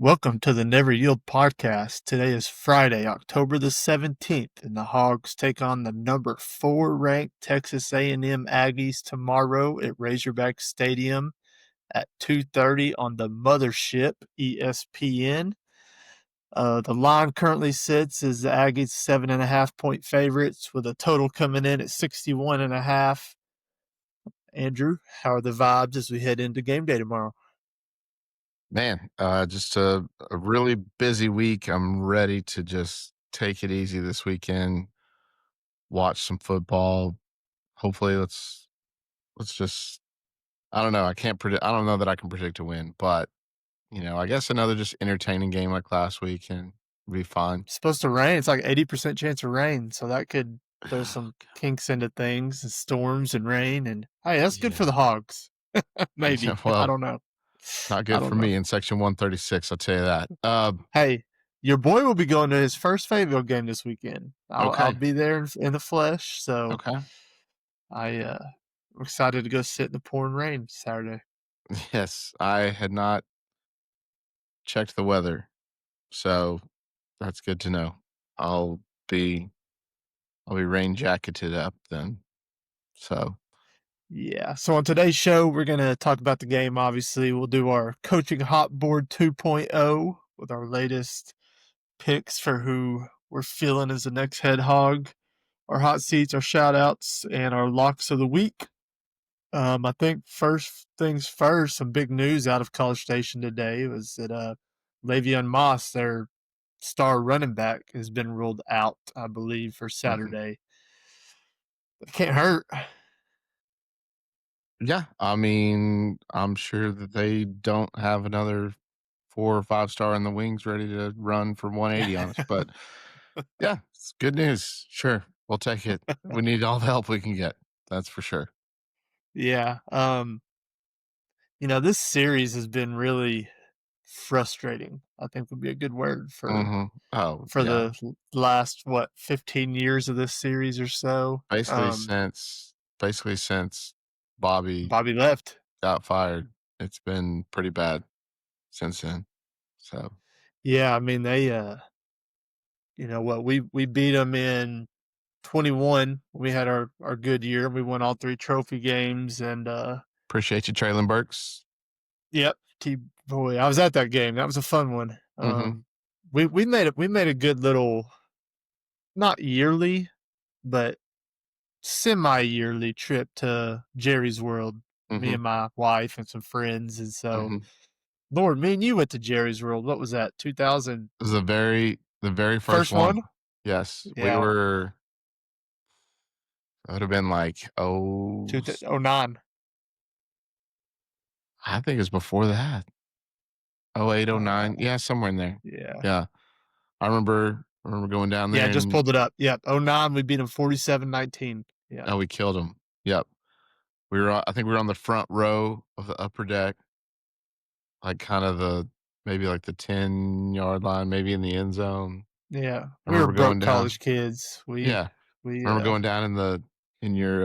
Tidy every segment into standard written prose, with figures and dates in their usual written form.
Welcome to the Never Yield podcast. Today is Friday, October the 17th, and the Hogs take on the number 4 ranked Texas A&M Aggies tomorrow at Razorback Stadium at 2:30 on the mothership ESPN. The line currently sits as the Aggies 7.5-point favorites with a total coming in at 61.5. Andrew, how are the vibes as we head into game day tomorrow? Man, just a really busy week. I'm ready to just take it easy this weekend, watch some football. Hopefully, let's just. I don't know. I can't predict. I don't know that I can predict a win, but I guess another just entertaining game like last week can be fun. It's supposed to rain. It's like 80% chance of rain, so that could throw some kinks into things and storms and rain. And hey, that's good for Yeah, the Hogs. yeah. Maybe. I Well, don't know. not I good don't for know. me in section 136. I'll tell you that. Hey, your boy will be going to his first Fayetteville game this weekend. I'll Okay, be there in the flesh, so okay. I'm excited to go sit in the pouring rain Saturday. Yes, I had not checked the weather, so that's good to know. I'll be I'll be rain jacketed up then. So Yeah. So on today's show, we're going to talk about the game. Obviously, we'll do our coaching hot board 2.0 with our latest picks for who we're feeling as the next head hog, our hot seats, our shout outs, and our locks of the week. I think first things first, some big news out of College Station today was that Le'Veon Moss, their star running back, has been ruled out, I believe, for mhm. Saturday. It can't hurt. Yeah, I mean, I'm sure that they don't have another 4 or 5 star in the wings ready to run for 180 on us, but yeah, it's good news. Sure, we'll take it. We need all the help we can get. That's for sure. Yeah. This series has been really frustrating, I think would be a good word for Mhm. Oh, for yeah. the last 15 years of this series or so. Basically since Bobby Bobby left. got fired, it's been pretty bad since then. So, Yeah, I mean they we beat them in 21. We had our good year. We won all 3 trophy games and appreciate you, Traylon Burks. yep, T boy, I was at that game. That was a fun one. Mhm, We made a good little, not yearly, but semi-yearly trip to Jerry's World, me mhm, and my wife and some friends, and so, mhm. Lord, me and you went to Jerry's World. What was that, 2000 This is the very first first one. one? Yes, we Yeah, were it would have been like, two thou oh 09. I think it's before that. Oh 08, oh Uh, 09, yeah, somewhere in there. yeah. Yeah, I remember going down Yeah, there just and pulled it up. Yep, '09, we beat them 47-19. Yeah. oh, we killed them. Yep. I think we were on the front row of the upper deck, like, kind of maybe like the 10-yard line, maybe in the end zone. Yeah. I We were remember going broke down. college kids. We Yeah, we, I remember going down in the your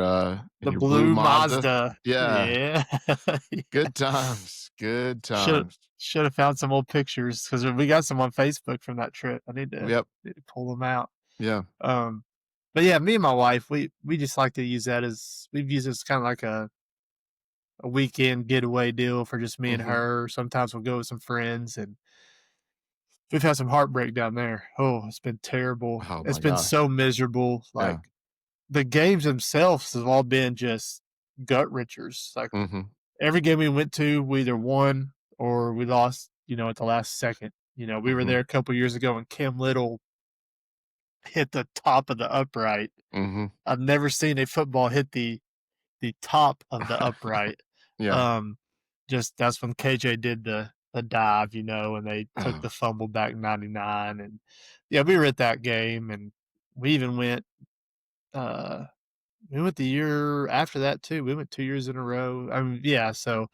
blue blue Mazda. Mazda. Yeah, Yeah. good times, good Should times. should have found some old pictures because we got some on Facebook from that trip. I Yep, need to pull them out. yeah. Um, but yeah, me and my wife, we just like to use that as we've used it as kind of like a weekend getaway deal for just me and Mhm. her. Sometimes we'll go with some friends, and we've had some heartbreak down there. Oh, it's been terrible. Oh It's my been gosh. so miserable. Yeah. Like the games themselves have all been just gut wrenchers. Like Mhm. every game we went to, we either won or we lost, at the last second. We were Mhm. there a couple years ago and Kim Little hit the top of the upright. Mhm. I've never seen a football hit the top of the upright. Yeah. Um, just that's when KJ did the dive, and they took Oh. the fumble back 99. And yeah, we were at that game, and we even went. We went the year after that too. We went 2 years in a row. I mean, yeah. So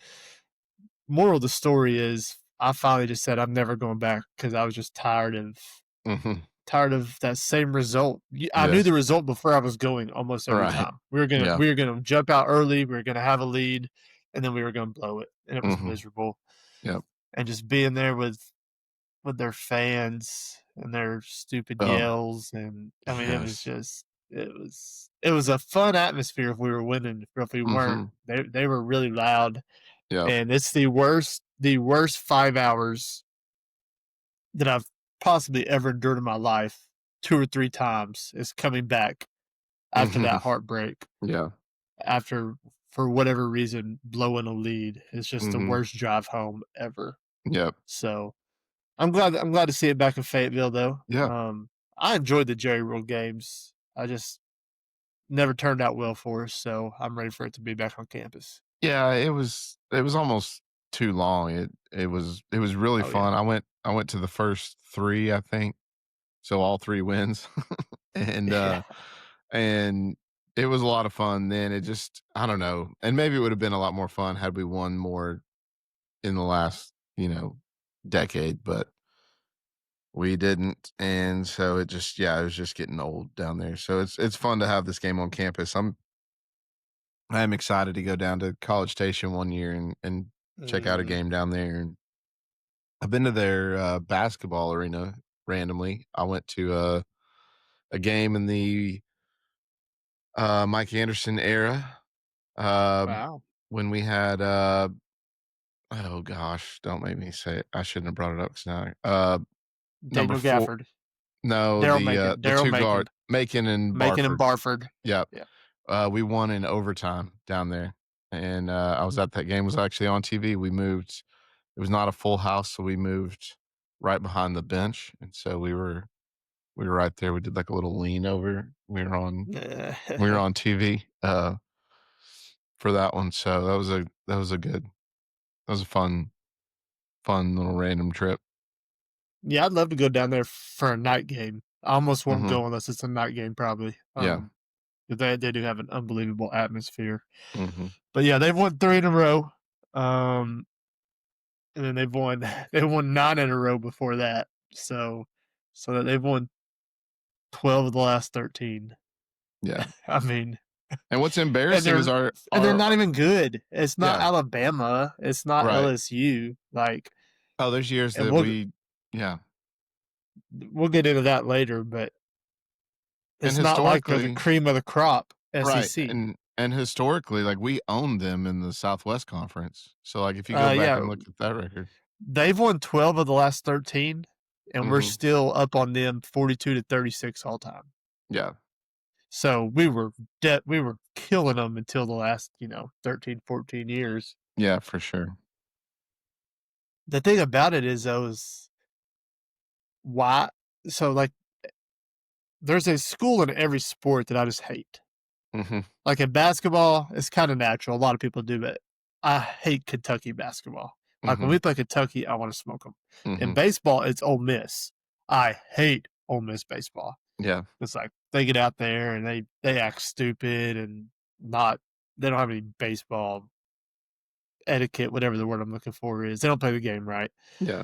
moral of the story is, I finally just said I'm never going back because I was just Mhm. tired of that same result. I knew Yes. the result before I was going almost every Right. time. We were gonna Yeah. we were gonna jump out early. We were gonna have a lead, and then we were gonna blow it, and it was Mhm. miserable. Yep. And just being there with with their fans and their stupid Oh, yells, and I mean, it was yes. just it was a fun atmosphere if we were winning. But if we weren't, Mhm. they were really loud, Yep. and it's the worst 5 hours that I've possibly ever endured in my life. 2 or 3 times is coming back after Mhm. that heartbreak, Yeah. after for whatever reason blowing a lead. It's just the Mhm. worst drive home ever. Yep. So I'm glad to see it back in Fayetteville though. Yeah. I enjoyed the Jerry World games. I just never turned out well for us, so I'm ready for it to be back on campus. Yeah, it was almost too long. It was really Oh yeah. fun. I went to the first 3, I think, so all 3 wins. And, Yeah. and it was a lot of fun. Then it just I don't know, and maybe it would have been a lot more fun had we won more in the last, decade, but we didn't, and so it just yeah, it was just getting old down there. So it's fun to have this game on campus. I am excited to go down to College Station one year and check out a Mm, game down there. And I've been to their basketball arena randomly. I went to a game in the Mike Anderson era um, wow. when we had oh gosh, don't make me say it. I shouldn't have brought it up tonight. Number Daniel 4, Gafford. no, Daryl Macon. the Daryl 2 Macon. guard, Macon and Macon and Barford. Barford. Yep. Yeah. We won in overtime down there, and, I was at that game, it was actually on TV. We moved it was not a full house, so we moved right behind the bench, and so we were right there. We did, like, a little lean over. We were on TV, for that one, so that was a fun little random trip. Yeah, I'd love to go down there for a night game. I almost won't Mhm. go unless it's a night game, probably. Yeah. But they do have an unbelievable atmosphere. Mhm. But yeah, they've won 3 in a row. Um, and then they won 9 in a row before that. So that they've won 12 of the last 13. Yeah. I mean, And what's and embarrassing is they're and they're not even good. It's not yeah, Alabama. It's not right. LSU. Like, Oh, there's years and that we yeah. we'll get into that later, but And it's not like they're the historically cream of the crop right, SEC. and historically, like, we owned them in the Southwest Conference. So, like, if you go back Yeah, and look at that record they've won 12 of the last 13, and we're mhm, still up on them 42-36 all time. yeah, So we were killing them until the last, 13, 14 years. yeah, for sure. The thing about it is though is why so like there's a school in every sport that I just hate. Mhm, Like in basketball, it's kind of natural. A lot of people do it. I hate Kentucky basketball. Like when we mhm, play Kentucky, I want to smoke them. In mhm, baseball, it's Ole Miss. I hate Ole Miss baseball. yeah, It's like they get out there and they act stupid and not they don't have any baseball etiquette, whatever the word I'm looking for is. They don't play the game right. yeah,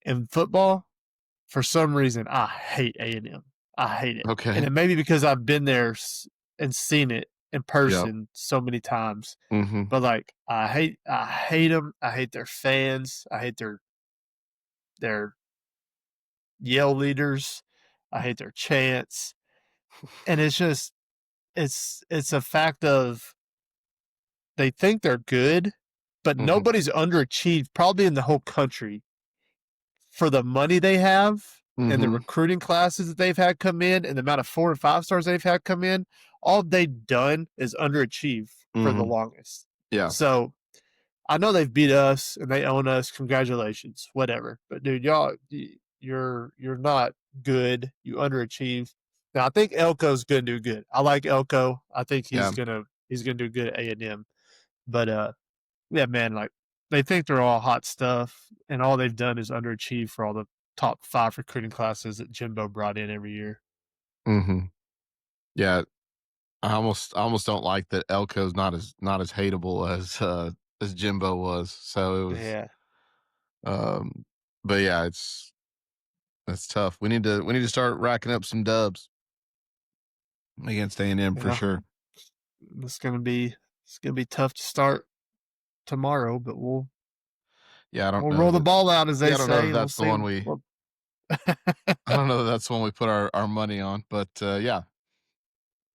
In football, for some reason, I hate A&M. I hate it, and okay, it may be because I've been there and seen it in yep, person so many times. mhm, But like, I hate them. I hate their fans. I hate their yell leaders. I hate their chants, and it's just it's a fact of they think they're good, but mhm, nobody's underachieved probably in the whole country for the money they have and the mhm, recruiting classes that they've had come in and the amount of 4 and 5 stars they've had come in. All they've done is underachieve for the mhm, longest. yeah, So I know they've beat us and they own us. Congratulations, whatever. But dude, you're not good. You underachieve. Now I think Elko's gonna do good. I like Elko. I think he's yeah, gonna do good at A&M. But yeah, man, like they think they're all hot stuff, and all they've done is underachieve for all the top 5 recruiting classes that Jimbo brought in every year. mhm, yeah. I almost don't like that Elko's not as hateable as Jimbo was. So it was, Yeah, um, but yeah, that's tough. We need to start racking up some dubs against A&M for yeah. sure. It's gonna be it's gonna be tough to start tomorrow, but we'll Yeah, I don't We'll know roll the that ball out, as yeah, they I don't know say, that and we'll that's the see. one we Well, I don't know that that's the one we put our money on, but, yeah,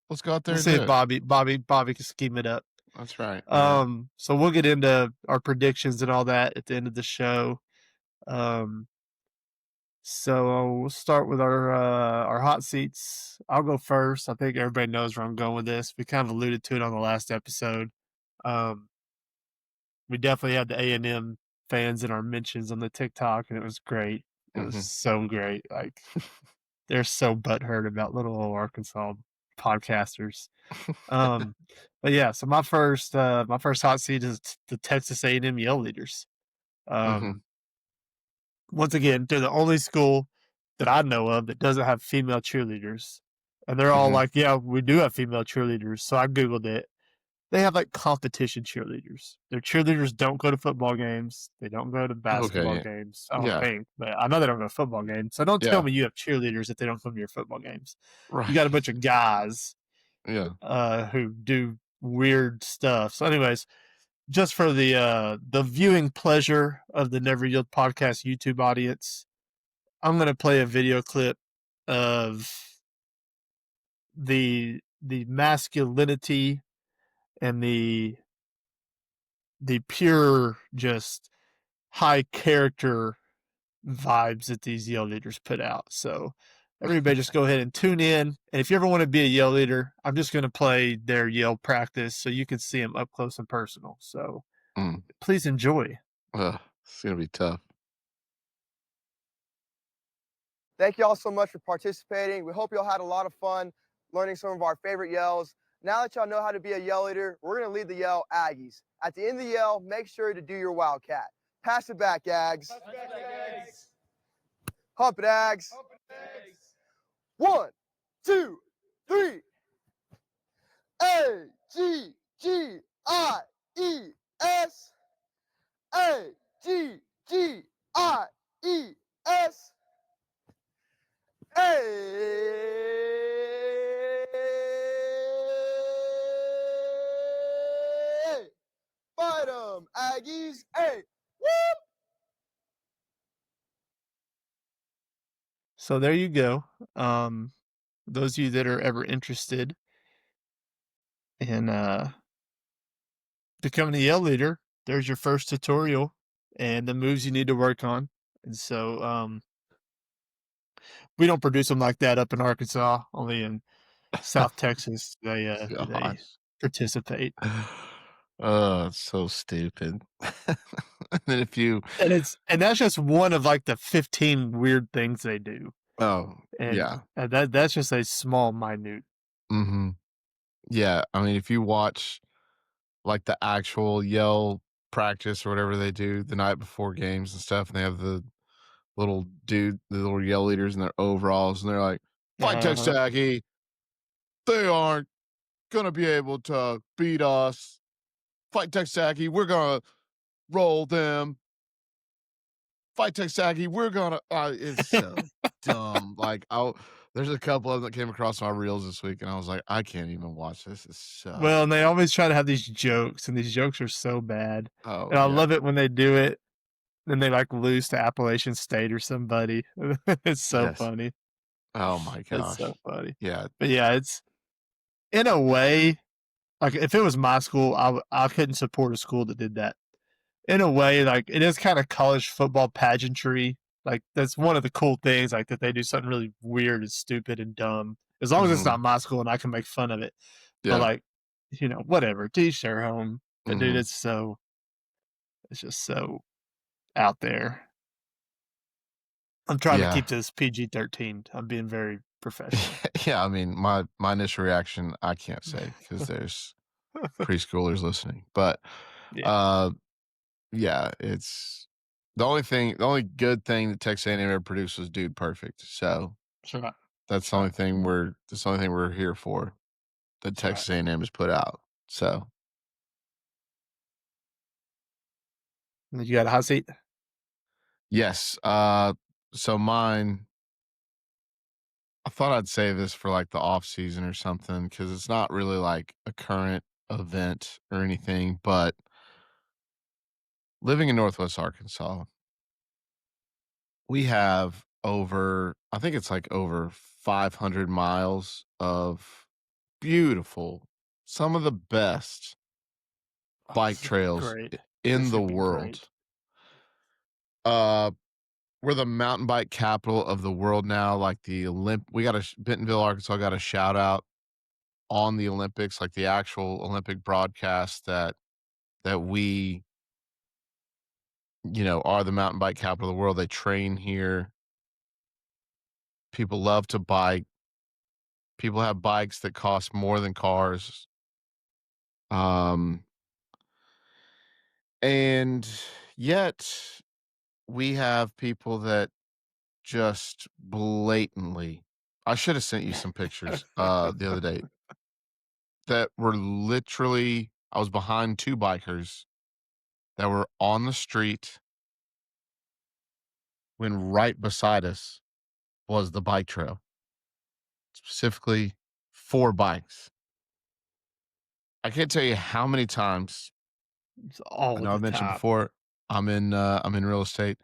let's go out we'll there and see do if it. Bobby can scheme it up. That's right, yeah. So we'll get into our predictions and all that at the end of the show. Um, so we'll start with our hot seats. I'll go first. I think everybody knows where I'm going with this. We kind of alluded to it on the last episode. Um, we definitely had the A&M fans in our mentions on the TikTok, and it was great. It was Mhm. so great. Like they're so butthurt about little old Arkansas podcasters. Um, but yeah, so my first hot seat is the Texas A&M Yell Leaders. Mhm, Um, Once again, they're the only school that I know of that doesn't have female cheerleaders, and they're all mhm. like, "Yeah, we do have female cheerleaders." So I googled it. They have like competition cheerleaders. Their cheerleaders don't go to football games. They don't go to Okay, basketball yeah. games. I don't Yeah, think, but I know they don't go to football games. So don't tell yeah, me you have cheerleaders if they don't come to your football games. You got a right. bunch of guys Yeah. who do weird stuff. So, anyways, just for the viewing pleasure of the Never Yield podcast YouTube audience, I'm gonna play a video clip of the masculinity and the pure just high character vibes that these Yell leaders put out. So everybody just go ahead and tune in. And if you ever want to be a Yell leader, I'm just going to play their Yell practice so you can see them up close and personal. So Mm. please enjoy. Ugh, it's gonna be tough. Thank you all so much for participating. We hope you all had a lot of fun learning some of our favorite yells. Now that y'all know how to be a yell leader, we're going to lead the yell Aggies. At the end of the yell, make sure to do your Wildcat. Pass it back, Ags. Pass it back, Ags. Hump it, Ags. Hump it, Ags. 1, 2, 3. Aggies. Aggies. Hey! Fight 'em, Aggies! Hey! Whoop! So there you go. Those of you that are ever interested in becoming a Yell leader, there's your first tutorial and the moves you need to work on. And so we don't produce them like that up in Arkansas, only in South Texas they Gosh. participate. It's so stupid. And then if you And that's just one of like the 15 weird things they do. oh, And yeah. that's just a small minute. Mhm. Yeah, I mean, if you watch, like, the actual yell practice or whatever they do the night before games and stuff, and they have the little yell leaders in their overalls, and they're like, "Fight Uh-huh. Texagi, they aren't gonna be able to beat us. Fight Texagi, we're gonna roll them. Fight Texagi, we're gonna" it's so dumb. Like, there's a couple of them that came across my reels this week, and I was like, "I can't even watch this. It's Well, so" and they always try to have these jokes, and these jokes are so bad. oh, And I yeah. love it when they do it, and they like lose to Appalachian State or somebody. It's so Yes. funny. Oh my It's so gosh. funny. Yeah. But yeah, it's in a way like if it was my school, I couldn't support a school that did that. In a way, like it is kind of college football pageantry. Like that's one of the cool things, like that they do something really weird and stupid and dumb. As long as it's Mhm. not my school and I can make fun of it. But Yeah. like, whatever. Teach their own. But dude, Mhm. it's just so out there. I'm trying to Yeah. keep this PG-13. I'm being very professional. Yeah, I mean, my initial reaction, I can't say because there's preschoolers listening, but, Yeah, uh, yeah, it's the only good thing that Texas A&M ever produced was Dude Perfect, so that's right. that's That's right. that's the only thing we're here for that That's right. Texas A&M has put out, so You got a hot seat? yes, so mine I thought I'd save this for, like, the off season or something because it's not really, like, a current event or anything, but living in Northwest Arkansas, we have I think it's like over 500 miles of beautiful, some of the best Oh, bike this would be trails great. in This the would be world. great. Uh, we're the mountain bike capital of the world now. Like we got Bentonville, Arkansas got a shout out on the Olympics, like the actual Olympic broadcast that we, are the mountain bike capital of the world. They train here. People love to bike. People have bikes that cost more than cars. Um, and yet we have people that just blatantly I should have sent you some pictures the other day that were literally I was behind two bikers that were on the street when right beside us was the bike trail, specifically 4 bikes. I can't tell you how many times It's I all know I've the mentioned time. before, I'm in real estate,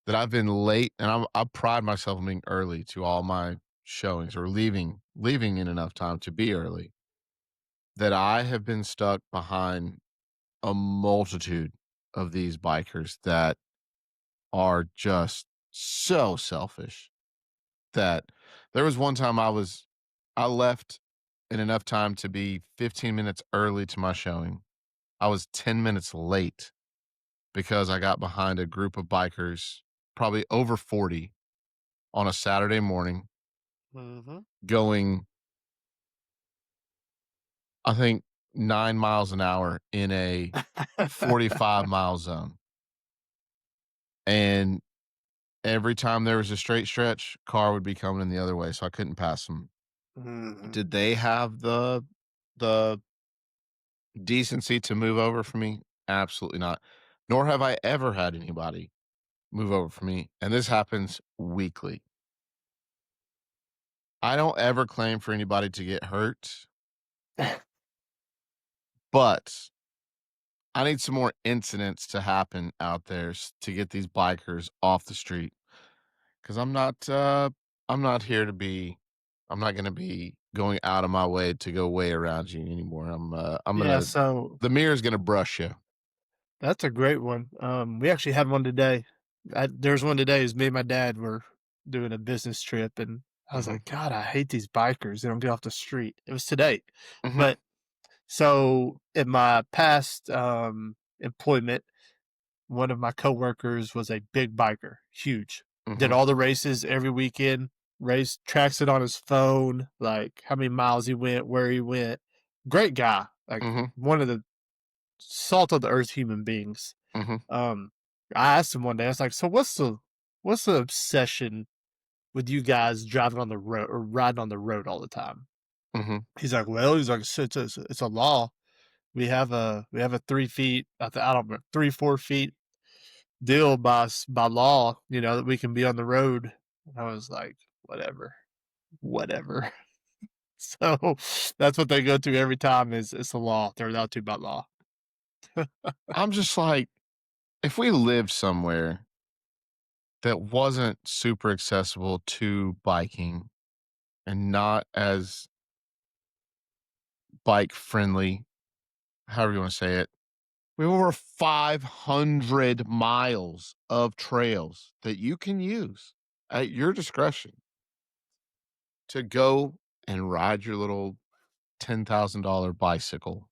that I've been late, and I pride myself on being early to all my showings or leaving in enough time to be early, that I have been stuck behind a multitude of these bikers that are just so selfish that there was one time I left in enough time to be 15 minutes early to my showing. I was 10 minutes late because I got behind a group of bikers, probably over 40 on a Saturday morning Mhm. going, I think 9 miles an hour in a 45-mile zone. And every time there was a straight stretch, car would be coming in the other way, so I couldn't pass them. Mhm. Did they have the decency to move over for me? Absolutely not. Nor have I ever had anybody move over for me, and this happens weekly. I don't ever claim for anybody to get hurt, but I need some more incidents to happen out there to get these bikers off the street. Because I'm not here to be. I'm not going to be going out of my way to go way around you anymore. I'm Yeah, gonna. so The mirror's gonna brush you. that's a great one. We actually had one today. There's one today. Is me and my dad were doing a business trip, and I was Hmm. like, God, I hate these bikers. They don't get off the street. It was today, Hmm. but so in my past employment, one of my coworkers was a big biker, huge. Did Hmm. all the races every weekend. Race tracks it on his phone, like how many miles he went, where he went. Great guy, like Hmm. one of the salt of the earth human beings. Hmm. Um, I asked him one day, I was like, "So what's the obsession with you guys driving on the road or riding on the road all the time?" Hmm. He's like, "Well, it's a law. We have a 3 feet, I don't know, 3-4 feet deal by law, that we can be on the road." And I was like, whatever. So that's what they go to every time is it's a law. They're allowed to by law. I'm just like, if we lived somewhere that wasn't super accessible to biking and not as bike friendly, however you want to say it, we have over 500 miles of trails that you can use at your discretion to go and ride your little $10,000 bicycle.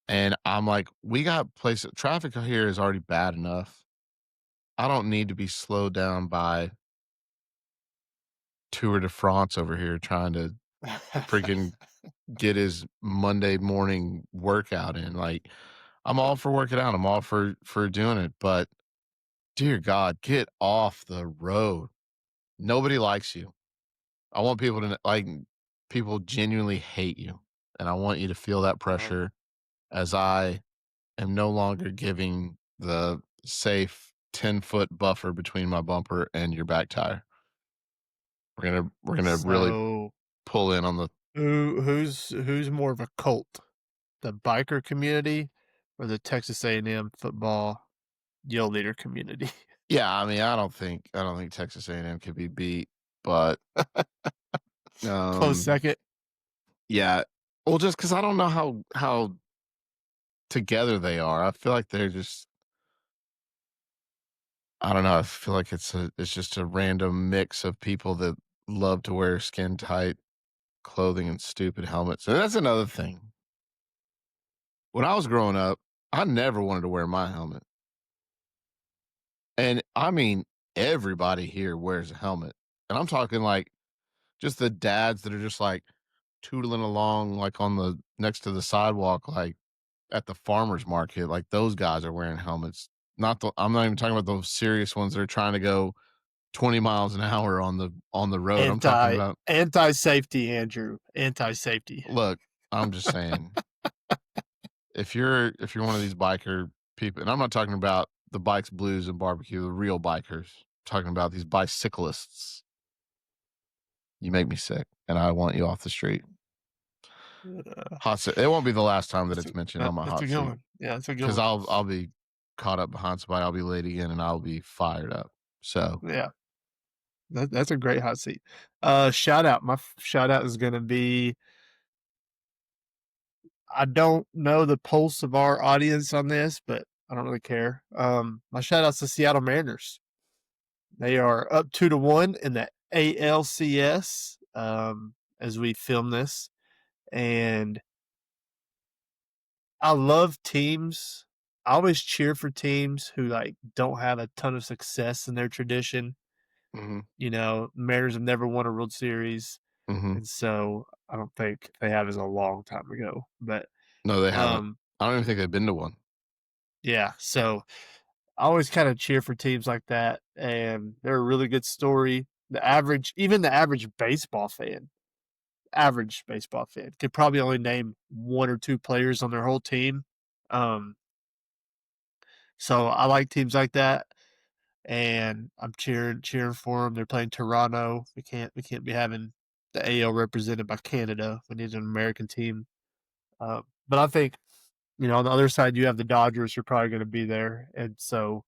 And I'm like, we got places, traffic here is already bad enough. I don't need to be slowed down by Tour de France over here trying to freaking get his Monday morning workout in. Like, I'm all for working out. I'm all for doing it, but dear God, get off the road. Nobody likes you. I want people to like people genuinely hate you, and I want you to feel that Um, pressure as I am no longer giving the safe 10-foot buffer between my bumper and your back tire. We're gonna really so pull in on the who's more of a cult? The biker community or the Texas A&M football yell leader community. Yeah, I mean, I don't think Texas A&M can be beat, but Close um, second. yeah. Well, just because I don't know how together they are. I feel like they're just. I don't know. I feel like it's just a random mix of people that love to wear skin tight clothing and stupid helmets. And that's another thing. When I was growing up, I never wanted to wear my helmet. And I mean, everybody here wears a helmet. And I'm talking like just the dads that are just like tootling along, like on the next to the sidewalk, like at the farmer's market. Like those guys are wearing helmets. I'm not even talking about those serious ones that are trying to go 20 miles an hour on the road. I'm talking about, Anti safety, Andrew. Anti safety. look, I'm just saying, if you're one of these biker people, and I'm not talking about the bikes, blues, and barbecue, the real bikers. I'm talking about these bicyclists. You make me sick, and I want you off the street. Hot seat. It won't be the last time that it's mentioned on my That's a hot good seat one. Yeah, that's a good because one. I'll be caught up behind somebody. I'll be late again, and I'll be fired up. So Yeah, that's a great hot seat. Shout out. My shout out is going to be. I don't know the pulse of our audience on this, but I don't really care. My shout out's to Seattle Mariners. They are up 2-1 in the ALCS as we film this, and I love teams. I always cheer for teams who like don't have a ton of success in their tradition. hmm You know, Mariners have never won a World Series, hmm and so I don't think they have as a long time ago. But no, they haven't. um, I don't even think they've been to one. yeah, so I always kind of cheer for teams like that, and they're a really good story. Even the average baseball fan could probably only name one or two players on their whole team. Um, so I like teams like that, and I'm cheering for them. They're playing Toronto. We can't be having the AL represented by Canada. We need an American team. But I think on the other side you have the Dodgers who are probably going to be there, and so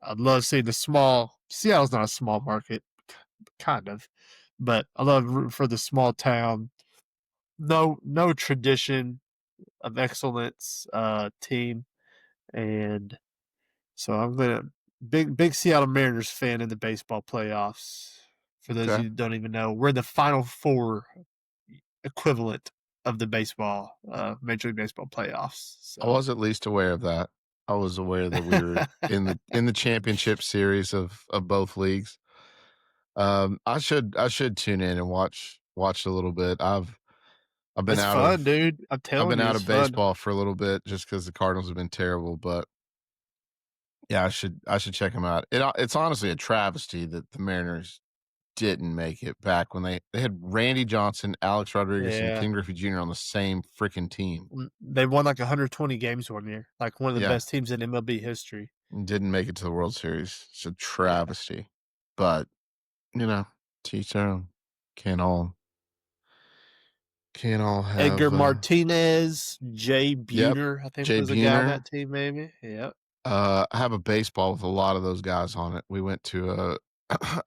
I'd love to see the small. Seattle's not a small market, kind of, but I love rooting for the small town. No tradition of excellence team, and so I'm gonna big Seattle Mariners fan in the baseball playoffs. For those of Okay. you who don't even know, we're the Final Four equivalent of the baseball Major League Baseball playoffs. I So was at least aware of that. I was aware that we were in the championship series of both leagues. I should tune in and watch a little bit. I've been it's out fun, of dude. I'm I've telling been you, out it's of fun. baseball for a little bit just because the Cardinals have been terrible. But yeah, I should check them out. It's honestly a travesty that the Mariners didn't make it back when they had Randy Johnson, Alex Rodriguez, and Yeah. King Griffey Jr. on the same freaking team. They won like 120 games one year, like one of the Yeah, best teams in MLB history. and didn't make it to the World Series. It's a Yeah. travesty. But teach their own. Can't all can't all Edgar have. Martinez, Jay Yep, Buhner, I think Jay was a guy on Buhner. that team, maybe. Yep. I have a baseball with a lot of those guys on it. We went to a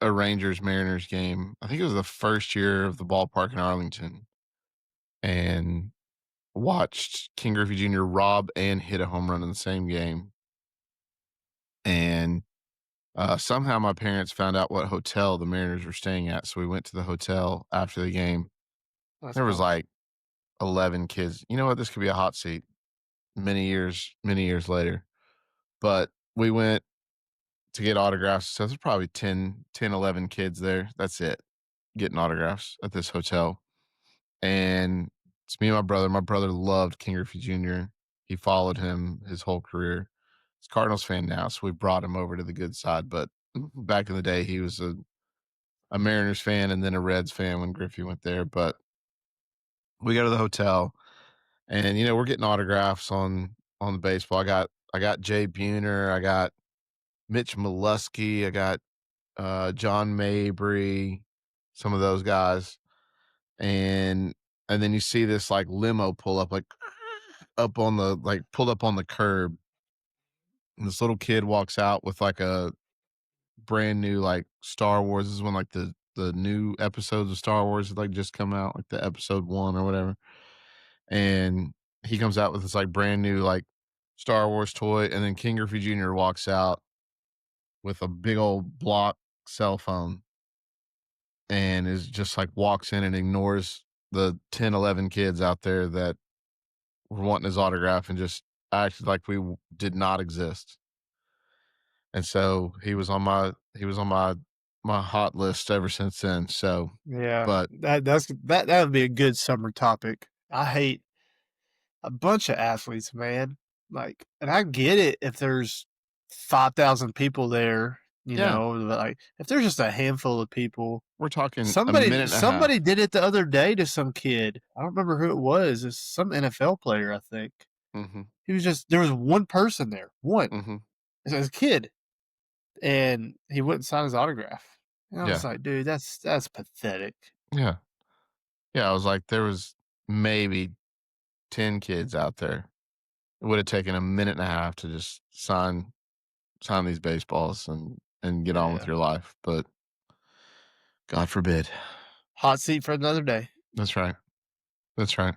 a Rangers Mariners game. I think it was the first year of the ballpark in Arlington, and watched King Griffey Jr. rob and hit a home run in the same game. And somehow my parents found out what hotel the Mariners were staying at, so we went to the hotel after the game. That's There was awesome. like 11 kids. You know what? This could be a hot seat many years later. But we went to get autographs. So there's probably 11 kids there. That's it, getting autographs at this hotel. And it's me and my brother. My brother loved King Griffey Jr. He followed him his whole career. He's a Cardinals fan now, so we brought him over to the good side. But back in the day, he was a Mariners fan and then a Reds fan when Griffey went there. But we go to the hotel, and we're getting autographs on the baseball. I got Jay Buhner, I got Mitch Molesky, I got John Mabry, some of those guys, and then you see this like limo pull up, like pulled up on the curb, and this little kid walks out with like a brand new like Star Wars. This is when like the new episodes of Star Wars had like just come out, like the episode 1 or whatever. And he comes out with this like brand new like Star Wars toy, and then King Griffey Jr. walks out with a big old block cell phone and is just like walks in and ignores the 10, 11 kids out there that were wanting his autograph and just acted like we did not exist. And so he was on my hot list ever since then. So, Yeah, but that would be a good summer topic. I hate a bunch of athletes, man. Like, and I get it if there's 5,000 people there, yeah, but like if there's just a handful of people. we're talking a Somebody minute and a half. somebody did it the other day to some kid. I don't remember who it was. It's some NFL player, I think. Mm-hmm, There was one person there, one, mm-hmm. as a kid, and he wouldn't sign his autograph. And I Yeah, was like, dude, that's pathetic. yeah, yeah. I was like, there was maybe 10 kids out there. It would have taken a minute and a half to just sign these baseballs and get on with Yeah. your life. But God forbid. Hot seat for another day. That's right. That's right.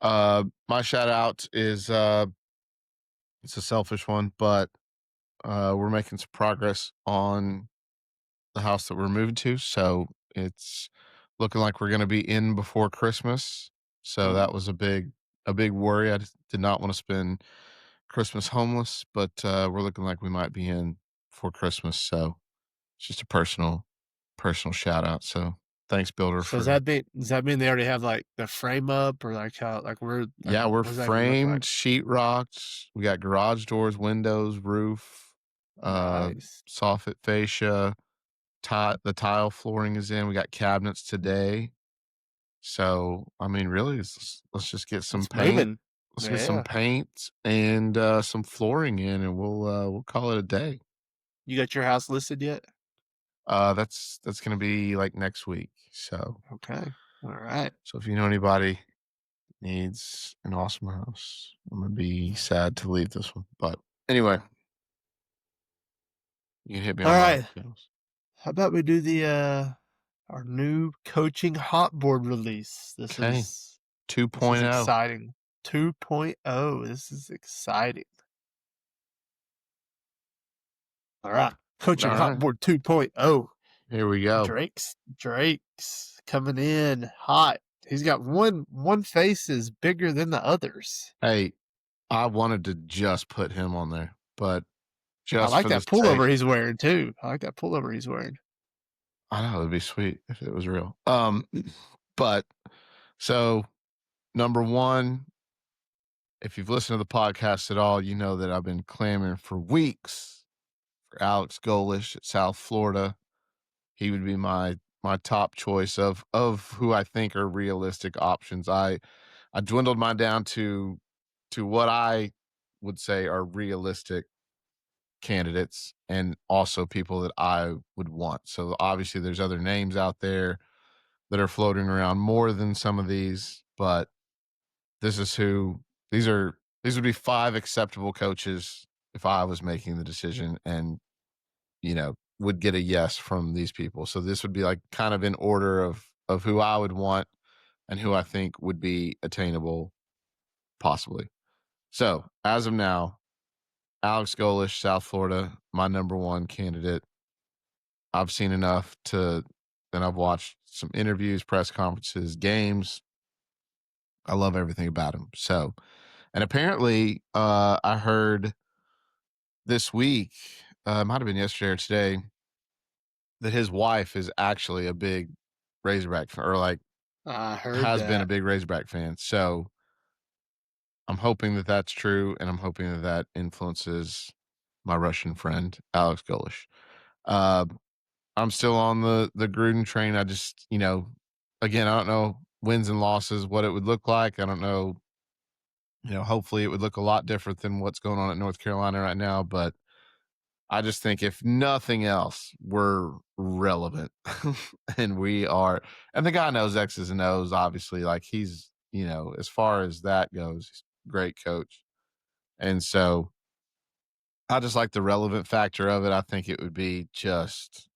My shout out is it's a selfish one, but we're making some progress on the house that we're moving to. So it's looking like we're going to be in before Christmas. So that was a big worry. I just did not want to spend Christmas homeless, but we're looking like we might be in for Christmas. So it's just a personal shout out. So thanks, builder, So for does that mean they already have like the frame up or like how like yeah, we're what does that even look like? framed, sheetrocked. We got garage doors, windows, roof, Nice. soffit fascia. The tile flooring is in. We got cabinets today. So I mean, really, let's just get some It's paint. moving. Let's get some Yeah. paint and some flooring in, and we'll call it a day. You got your house listed yet? That's gonna be like next week. So Okay. All right. if you know anybody needs an awesome house, I'm gonna be sad to leave this one. But anyway, you can hit me All on right. my channels. How about we do the our new coaching hot board release? Okay, This is 2.0. exciting. 2.0. This is exciting. All right. Coaching All hot right, board 2.0. here we go. Drake's coming in hot. He's got one face is bigger than the others. Hey, I wanted to just put him on there, but I just like for the that sake, pullover he's wearing too. I like that pullover he's wearing. I know it'd be sweet if it was real. But so number one, if you've listened to the podcast at all, you know that I've been clamoring for weeks for Alex Golish at South Florida. He would be my top choice of who I think are realistic options. I dwindled mine down to what I would say are realistic candidates and also people that I would want. So obviously there's other names out there that are floating around more than some of these, but this is who these would be 5 acceptable coaches if I was making the decision and would get a yes from these people. So this would be like kind of in order of who I would want and who I think would be attainable possibly. So, as of now, Alex Golish, South Florida, my number one candidate. I've seen enough and I've watched some interviews, press conferences, games. I love everything about him. So, and apparently, I heard this week, it might have been yesterday or today, that his wife is actually a big Razorback fan, or like I heard has been a that. big Razorback fan. So I'm hoping that that's true, and I'm hoping that that influences my Russian friend Alex Golish. Uh, I'm still on the Gruden train. I just, again, I don't know wins and losses, what it would look like. I don't know. Hopefully it would look a lot different than what's going on at North Carolina right now. But I just think if nothing else, we're relevant and we are, and the guy knows X's and O's, obviously, like he's as far as that goes, he's a great coach. And so I just like the relevant factor of it. I think it would be just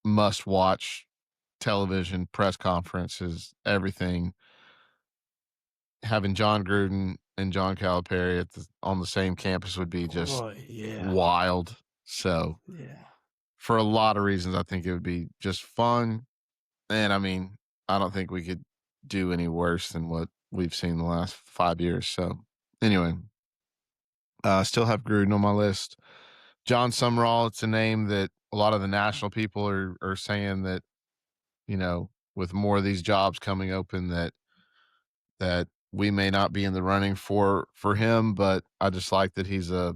must watch television, press conferences, everything. Having John Gruden and John Calipari on the same campus would be just Oh, yeah. wild. So, Yeah. for a lot of reasons, I think it would be just fun. And I mean, I don't think we could do any worse than what we've seen the last 5 years. So, anyway, still have Gruden on my list. John Summerall, it's a name that a lot of the national people are saying that, with more of these jobs coming open that we may not be in the running for him, but I just like that he's a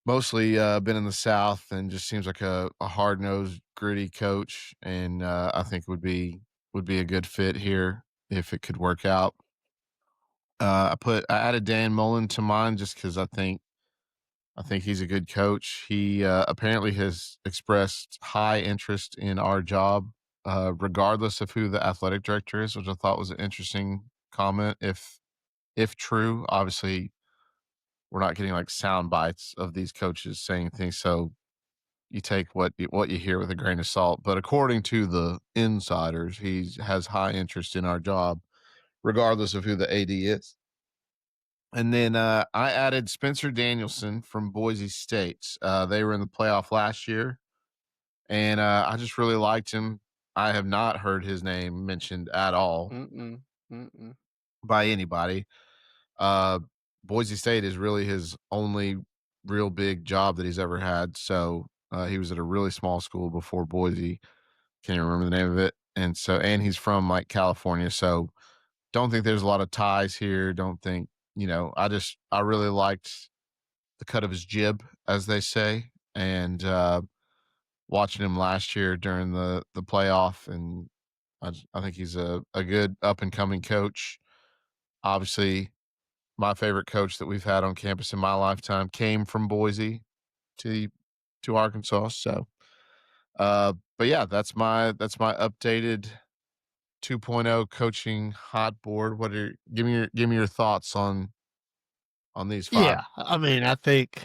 mostly been in the South and just seems like a hard nosed, gritty coach, and I think would be a good fit here if it could work out. I added Dan Mullen to mine just because I think he's a good coach. He apparently has expressed high interest in our job, regardless of who the athletic director is, which I thought was an interesting comment. If true, obviously we're not getting like sound bites of these coaches saying things, so you take what you hear with a grain of salt. But according to the insiders, he has high interest in our job, regardless of who the AD is. And then I added Spencer Danielson from Boise State. They were in the playoff last year, and I just really liked him. I have not heard his name mentioned at all Mm-mm. Mm-mm. by anybody. Uh, Boise State is really his only real big job that he's ever had. So he was at a really small school before Boise. Can't even remember the name of it. And he's from like California. So don't think there's a lot of ties here. Don't think, I really liked the cut of his jib, as they say. And watching him last year during the playoff, and I think he's a good up and coming coach. Obviously, my favorite coach that we've had on campus in my lifetime came from Boise to to Arkansas. So, but yeah, that's my updated 2.0 coaching hot board. Give me your thoughts on these five? Yeah. I mean, I think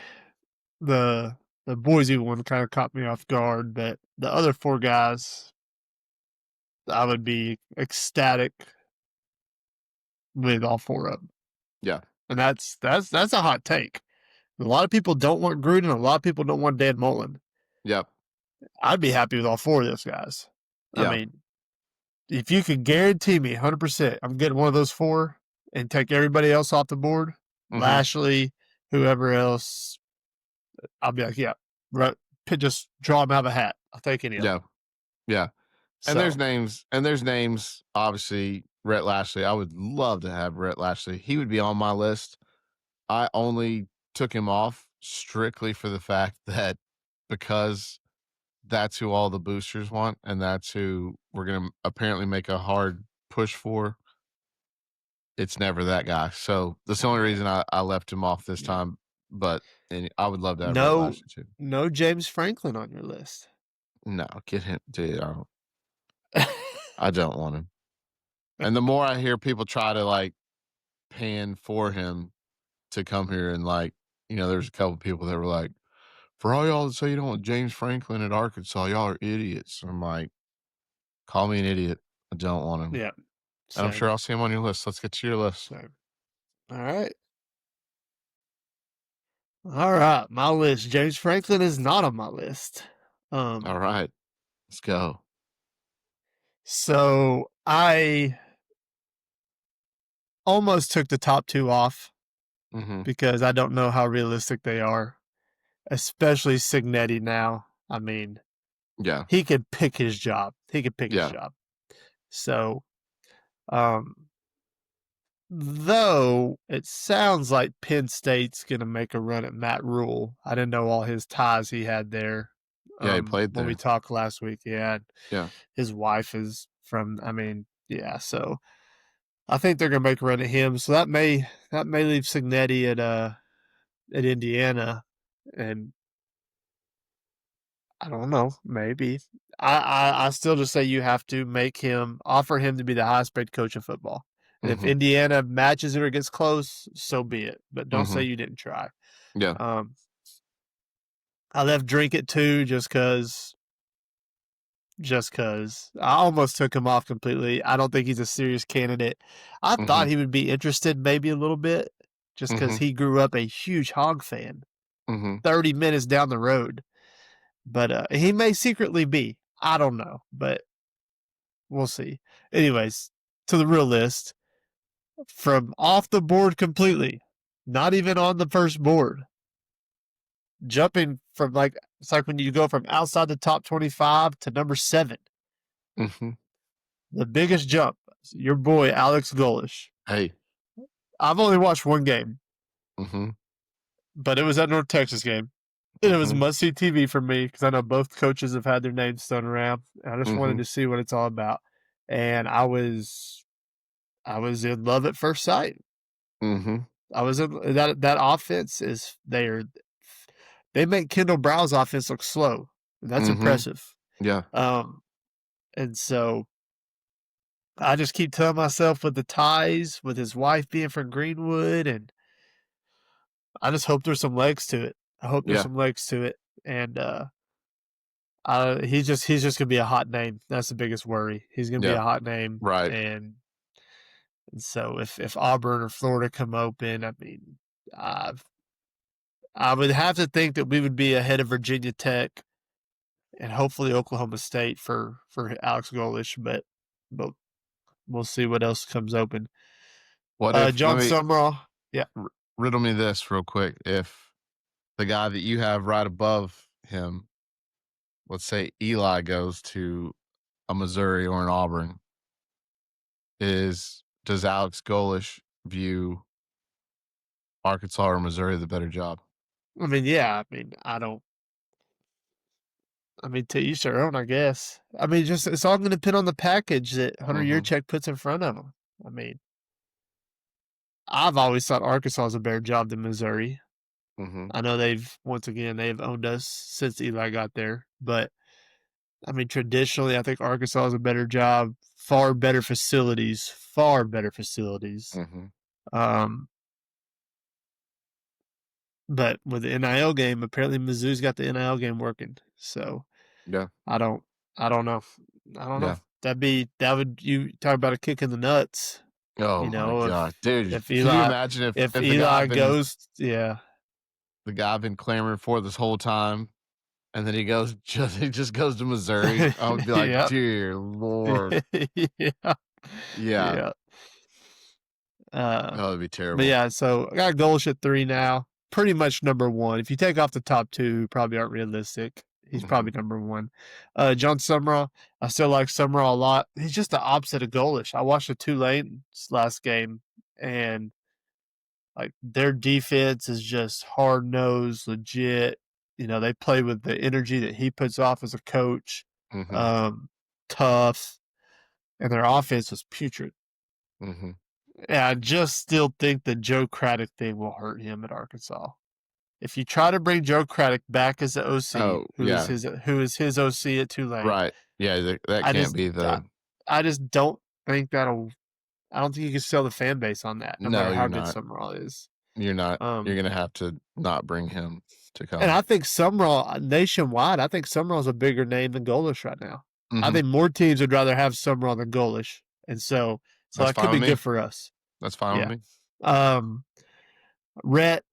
the the Boise one kind of caught me off guard, but the other four guys, I would be ecstatic with all four of them. Yeah, And that's a hot take. A lot of people don't want Gruden. A lot of people don't want Dan Mullen. yep, I'd be happy with all four of those guys. I yeah, mean, if you could guarantee me 100%, I'm getting one of those four and take everybody else off the board, hmm, Lashley, whoever else, I'll be like, yeah, right, just draw them out of a hat. I'll take any of yeah, them. yeah. And there's So, names, and there's names. Obviously, Rhett Lashley. I would love to have Rhett Lashley. He would be on my list. I only took him off strictly for the fact that because that's who all the boosters want, and that's who we're going to apparently make a hard push for. It's never that guy. So that's the only yeah, reason I left him off this yeah. time. But I would love to have Rhett No, Lashley too. no James Franklin on your list. No, get him, dude. I don't want him. And the more I hear people try to like pan for him to come here, and like, there's a couple people that were like, for all y'all that say you don't want James Franklin at Arkansas, y'all are idiots. I'm like, call me an idiot. I don't want him. Yeah, And I'm sure same, I'll see him on your list. Let's get to your list. same. All right. All right, my list. James Franklin is not on my list. All Um, right. Let's go. so I almost took the top two off Mm-hmm. because I don't know how realistic they are, especially Signetti now. I mean, Yeah. he could pick his job. He could pick his Yeah. job. So, um, though it sounds like Penn State's going to make a run at Matt Rule. I didn't know all his ties he had there. Yeah. He played When we there. talked last week, yeah, Yeah. his wife is from. I mean, yeah. So I think they're going to make a run at him. So that may leave Signetti at Indiana, and I don't know. Maybe. I still just say you have to offer him to be the highest paid coach in football. And if Mhm. Indiana matches it or gets close, so be it. But don't say Mhm. you didn't try. Yeah. I left Drink It too just because I almost took him off completely. I don't think he's a serious candidate. I thought Mhm. he would be interested maybe a little bit just because Mhm. he grew up a huge Hog fan Mhm. 30 minutes down the road. But he may secretly be. I don't know, but we'll see. Anyways, to the real list from off the board completely, not even on the first board, jumping from it's like when you go from outside the top 25 to number 7. Mhm. The biggest jump, your boy Alex Golish. Hey. I've only watched one game, Mhm. but it was that North Texas game. And it was Mhm. must see TV for me because I know both coaches have had their names thrown around. And I just wanted Mhm. to see what it's all about. And I was in love at first sight. Mhm. I was in that offense they make Kendall Brow's offense look slow. That's Mhm. impressive. Yeah. And so I just keep telling myself with the ties, with his wife being from Greenwood, and I just hope there's some legs to it. I hope there's Yeah. some legs to it. And he's just gonna be a hot name. That's the biggest worry. He's gonna be Yeah. a hot name, Right. and so if Auburn or Florida come open, I mean, I I would have to think that we would be ahead of Virginia Tech and hopefully Oklahoma State for Alex Golish, but we'll see what else comes open. What if John Summerall, yeah. riddle me this real quick. If the guy that you have right above him, let's say Eli goes to a Missouri or an Auburn, does Alex Golish view Arkansas or Missouri the better job? I mean, yeah. I mean, I don't. I mean, to each their own, I guess. I mean, just it's all going to depend on the package that Hunter Mhm. Yurchek puts in front of them. I mean, I've always thought Arkansas is a better job than Missouri. Mhm. I know they've owned us since Eli got there, but I mean, traditionally, I think Arkansas is a better job, far better facilities, far better facilities. Mhm. Um, but with the NIL game, apparently Mizzou's got the NIL game working. So Yeah. I don't, I don't know. I don't know. Yeah. You talk about a kick in the nuts. Oh You my know, god. Dude, if can you Eli, imagine if if the guy Eli I've been goes, yeah, the guy I've been clamoring for this whole time, and then he just goes to Missouri? I would be like, yeah, "Dear Lord." yeah, Yeah. yeah. Uh, That would be but terrible. yeah, so I got Golish at 3 now. Pretty much number 1. If you take off the top 2, who probably aren't realistic, he's Mhm. probably number 1. John Summerall, I still like Summerall a lot. He's just the opposite of Golish. I watched the Tulane's last game, and like their defense is just hard nosed, legit. You know, they play with the energy that he puts off as a coach. Mhm. Um, Tough, and their offense was putrid. Mhm. And I just still think the Joe Craddock thing will hurt him at Arkansas. If you try to bring Joe Craddock back as the OC, Oh, yeah. who is his OC at Tulane, Right. Yeah, that I can't just be I, the I just don't think that'll. I don't think you can sell the fan base on that, no No, matter how you're good not. Summerall is. You're not. You're Um, gonna have to not bring him to and come. I think Summerall nationwide. I think Summerall's a bigger name than Golish right now. I Mhm. think more teams would rather have Summerall than Golish, and so That's that could fine with be me. good for us. That's fine with Yeah. me. Um, Rhett,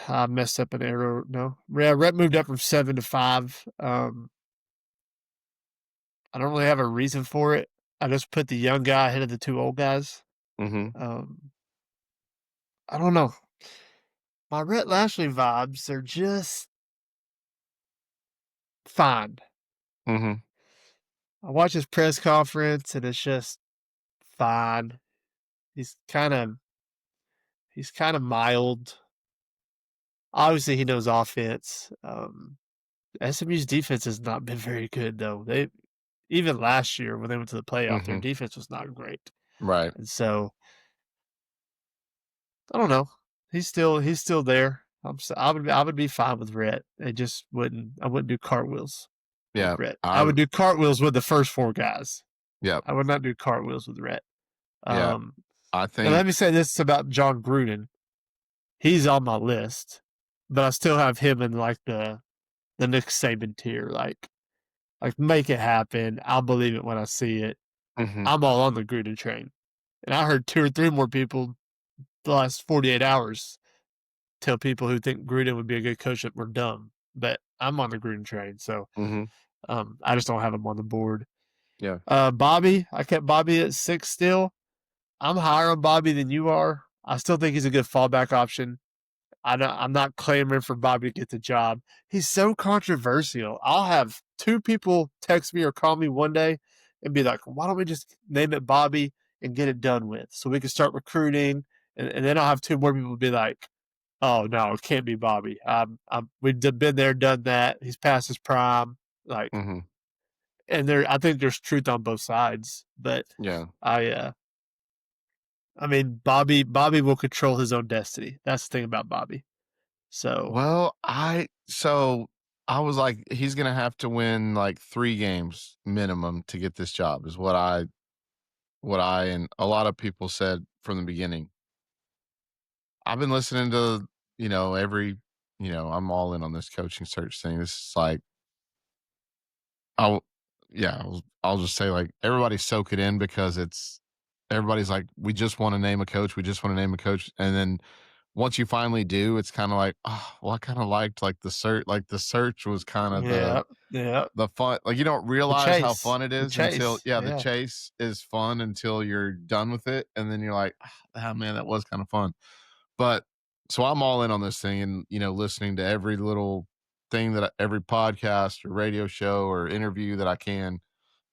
I messed up an arrow. No, yeah, Rhett moved up from 7 to 5. I don't really have a reason for it. I just put the young guy ahead of the 2 old guys. Mhm. Um, I don't know. My Rhett Lashley vibes are just fine. Mhm. I watch his press conference and it's just fine. He's kind of he's kind of mild. Obviously, he knows offense. SMU's defense has not been very good though. They even last year when they went to the playoff, their Mhm. defense was not great. Right. And so I don't know. He's still there. I would be fine with Rhett. I wouldn't do cartwheels with Yeah. Rhett. I would do cartwheels with the first 4 guys. Yeah. I would not do cartwheels with Rhett. Yeah. I And let think me say this about John Gruden. He's on my list, but I still have him in like the Nick Saban tier. Like make it happen. I'll believe it when I see it. mhm, I'm all on the Gruden train. And I heard 2 or 3 more people the last 48 hours tell people who think Gruden would be a good coach that we're dumb. But I'm on the Gruden train, so mhm, I just don't have him on the board. yeah. Bobby, I kept Bobby at 6 still. I'm higher on Bobby than you are. I still think he's a good fallback option. I'm not clamoring for Bobby to get the job. He's so controversial. I'll have 2 people text me or call me one day and be like, why don't we just name it Bobby and get it done with so we can start recruiting? And then I'll have 2 more people be like, oh, no, it can't be Bobby. We've been there, done that. He's past his prime. Like, Mhm, and I think there's truth on both sides. But yeah. I, I mean, Bobby will control his own destiny. That's the thing about Bobby. So Well, I was like, he's gonna have to win like 3 games minimum to get this job is what I and a lot of people said from the beginning. I've been listening to, I'm all in on this coaching search thing. This is like I'll yeah, I'll just say like everybody soak it in because everybody's like, we just want to name a coach, we just want to name a coach. And then once you finally do, it's kind of like, oh, well, I kind of liked like the search. Like the search was kind of yeah, yeah. the fun. Like you don't The realize how chase. fun it The is until chase. yeah, the Yeah. chase is fun until you're done with it, and then you're like, ah, man, that was kind of fun. But so I'm all in on this thing, and listening to every little thing every podcast or radio show or interview that I can,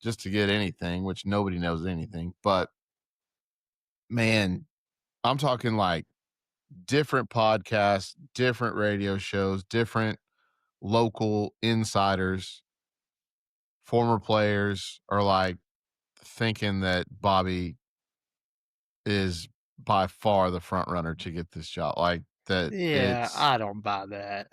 just to get anything, which nobody knows anything. But man, I'm talking like different podcasts, different radio shows, different local insiders, former players are like thinking that Bobby is by far the front runner to get this job. Like that Yeah, it's I don't buy that.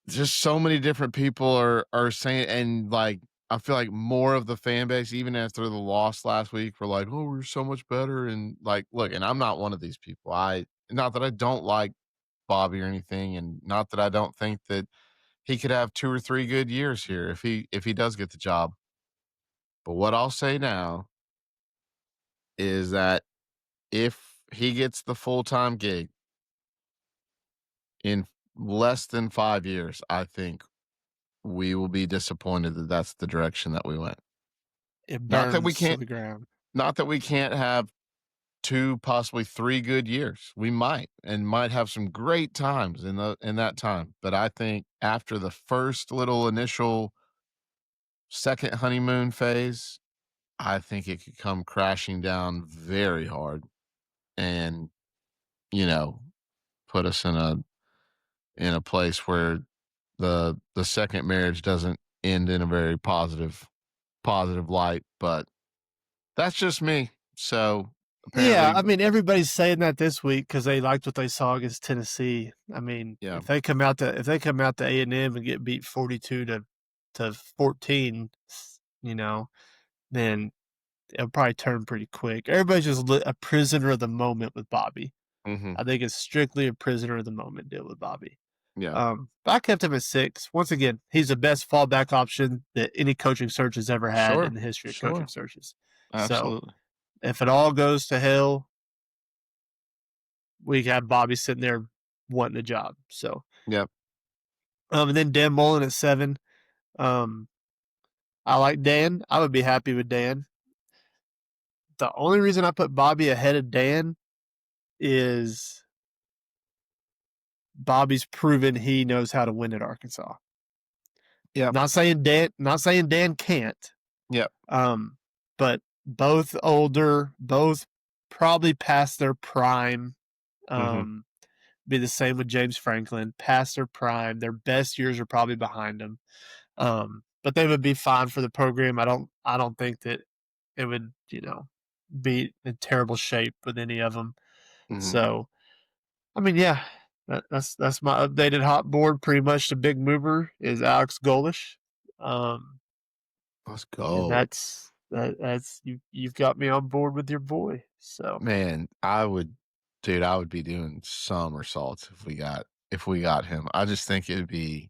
just so many different people are saying, and like I feel like more of the fan base, even after the loss last week, were like, "Oh, we're so much better." And like, look, and I'm not one of these people. Not that I don't like Bobby or anything, and not that I don't think that he could have 2 or 3 good years here if he does get the job. But what I'll say now is that if he gets the full-time gig in less than 5 years, I think we will be disappointed that that's the direction that we went. It Not that we burns to can't the ground. not that we can't have 2, possibly 3 good years. We might, and might have some great times in that time, but I think after the first little initial second honeymoon phase, I think it could come crashing down very hard and, you know, put us in a place where the second marriage doesn't end in a very positive light, but that's just me. So Yeah, apparently, I mean, everybody's saying that this week because they liked what they saw against Tennessee. I mean, yeah. if they come out to A&M and get beat 42 to 14, you know, then it'll probably turn pretty quick. Everybody's just a prisoner of the moment with Bobby. Hmm. I think it's strictly a prisoner of the moment deal with Bobby. Yeah. But I kept him at 6. Once again, he's the best fallback option that any coaching search has ever had in Sure. the history of coaching Sure. searches. So Absolutely. if it all goes to hell, we have Bobby sitting there wanting a job. So, Yep. and then Dan Mullen at 7. Um, I like Dan. I would be happy with Dan. The only reason I put Bobby ahead of Dan is Bobby's proven he knows how to win at Arkansas. Yep. Not saying Dan can't. Yep. But both older, both probably past their prime. Hmm. Be the same with James Franklin, past their prime. Their best years are probably behind them. But they would be fine for the program. I don't think that it would, be in terrible shape with any of them. Hmm. So I mean, yeah, that's my updated hot board. Pretty much the big mover is Alex Golish, Let's and go. that's you've got me on board with your boy. So Man, I would be doing somersaults if we got him. I just think it'd be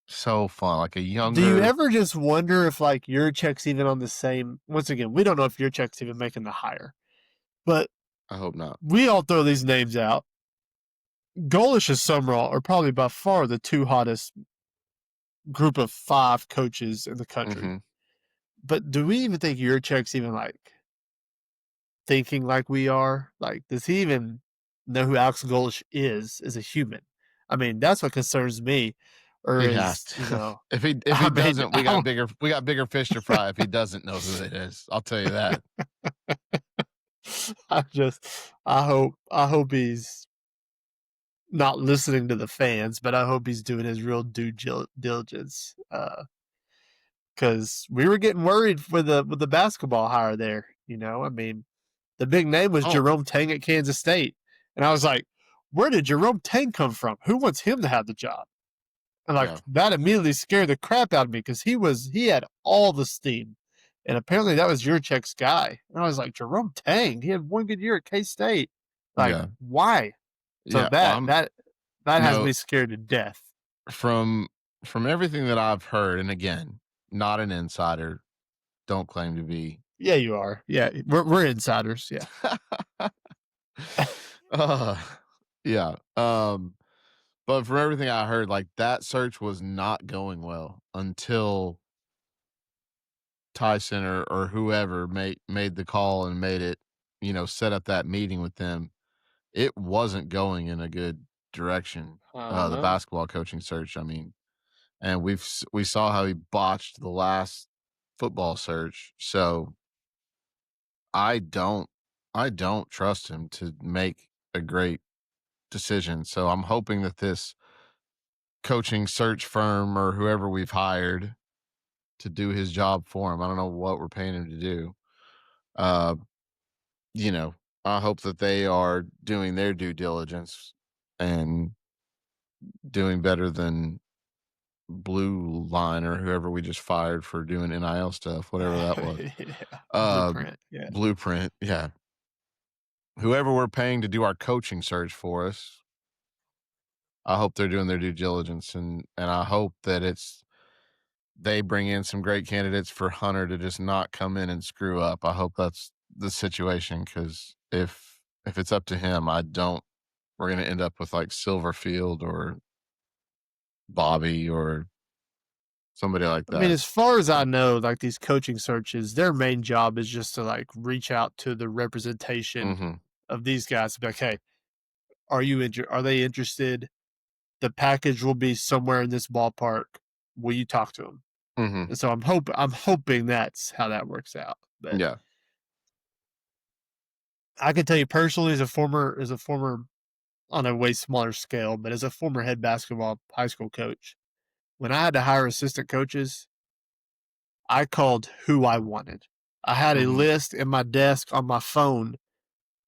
so fun. Like a do you younger ever just wonder if like your check's even on the same? Once again, we don't know if your check's even making the higher, but I hope not. we all throw these names out. Golish and Summerall are probably by far the two hottest group of 5 coaches in the country. Mhm. But do we even think your check's even like thinking like we are? Like, does he even know who Alex Golish is as a human? I mean, that's what concerns me. Or He has is, to. If he I mean, doesn't, we got bigger fish to fry if he doesn't know who it is. I'll tell you that. I hope he's not listening to the fans, but I hope he's doing his real due diligence. Because we were getting worried with the basketball hire there. I mean, the big name was Oh, Jerome Tang at Kansas State, and I was like, where did Jerome Tang come from? Who wants him to have the job? And like yeah. that immediately scared the crap out of me because he had all the steam, and apparently that was Jurchek's guy. And I was like, Jerome Tang, he had one good year at K State. Like, Yeah. why? So Yeah. that has No, me scared to death. from everything that I've heard, and again, not an insider, don't claim to be. Yeah, you are. Yeah, we're insiders. Yeah. uh, yeah. But from everything I heard, like that search was not going well until Tyson or whoever made the call and made it, set up that meeting with them. It wasn't going in a good direction. The Uh-huh. basketball coaching search. I mean, and we saw how he botched the last football search. So I don't trust him to make a great decision. So I'm hoping that this coaching search firm or whoever we've hired to do his job for him. I don't know what we're paying him to do. Uh, you know, I hope that they are doing their due diligence and doing better than Blue Line or whoever we just fired for doing NIL stuff, whatever that was. Yeah. Uh, Blueprint. Yeah. Blueprint, yeah. Whoever we're paying to do our coaching search for us, I hope they're doing their due diligence, and I hope that they bring in some great candidates for Hunter to just not come in and screw up. I hope that's the situation because if it's up to him, we're going to end up with like Silverfield or Bobby or somebody like I mean, that. as far as I know, like these coaching searches, their main job is just to like reach out to the representation Mm-hmm. of these guys to be like, hey, are they interested? The package will be somewhere in this ballpark. Will you talk to them? Mm-hmm. And so I'm hoping that's how that works out. But Yeah. I can tell you personally, as a former on a way smaller scale, but as a former head basketball high school coach, when I had to hire assistant coaches, I called who I wanted. I had a Mm-hmm. list in my desk on my phone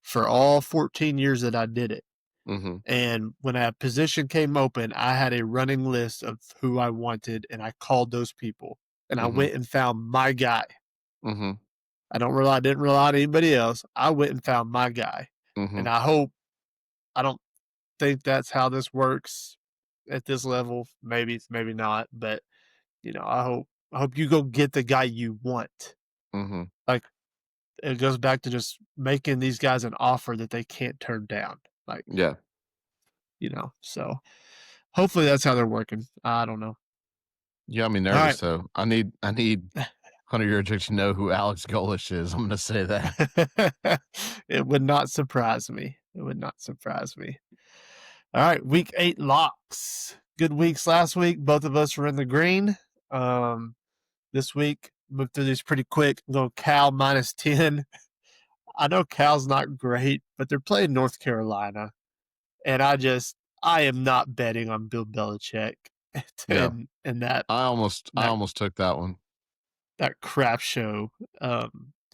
for all 14 years that I did it. Mm-hmm. And when a position came open, I had a running list of who I wanted, and I called those people. And I Mm-hmm. went and found my guy. Mm-hmm. I didn't rely on anybody else. I went and found my guy. Mm-hmm. And I don't think that's how this works at this level. Maybe not. But, I hope you go get the guy you want. Mm-hmm. Like, it goes back to just making these guys an offer that they can't turn down. Like, Yeah. So hopefully that's how they're working. I don't know. You got me All nervous right. though. I need Hunter Yurchik to know who Alex Golish is. I'm gonna say that. It would not surprise me. It would not surprise me. All right, week 8 locks. Good weeks last week. Both of us were in the green. This week, moved through these pretty quick. Go Cal -10. I know Cal's not great, but they're playing North Carolina. And I am not betting on Bill Belichick Yeah. and I that almost took that one. that crap show.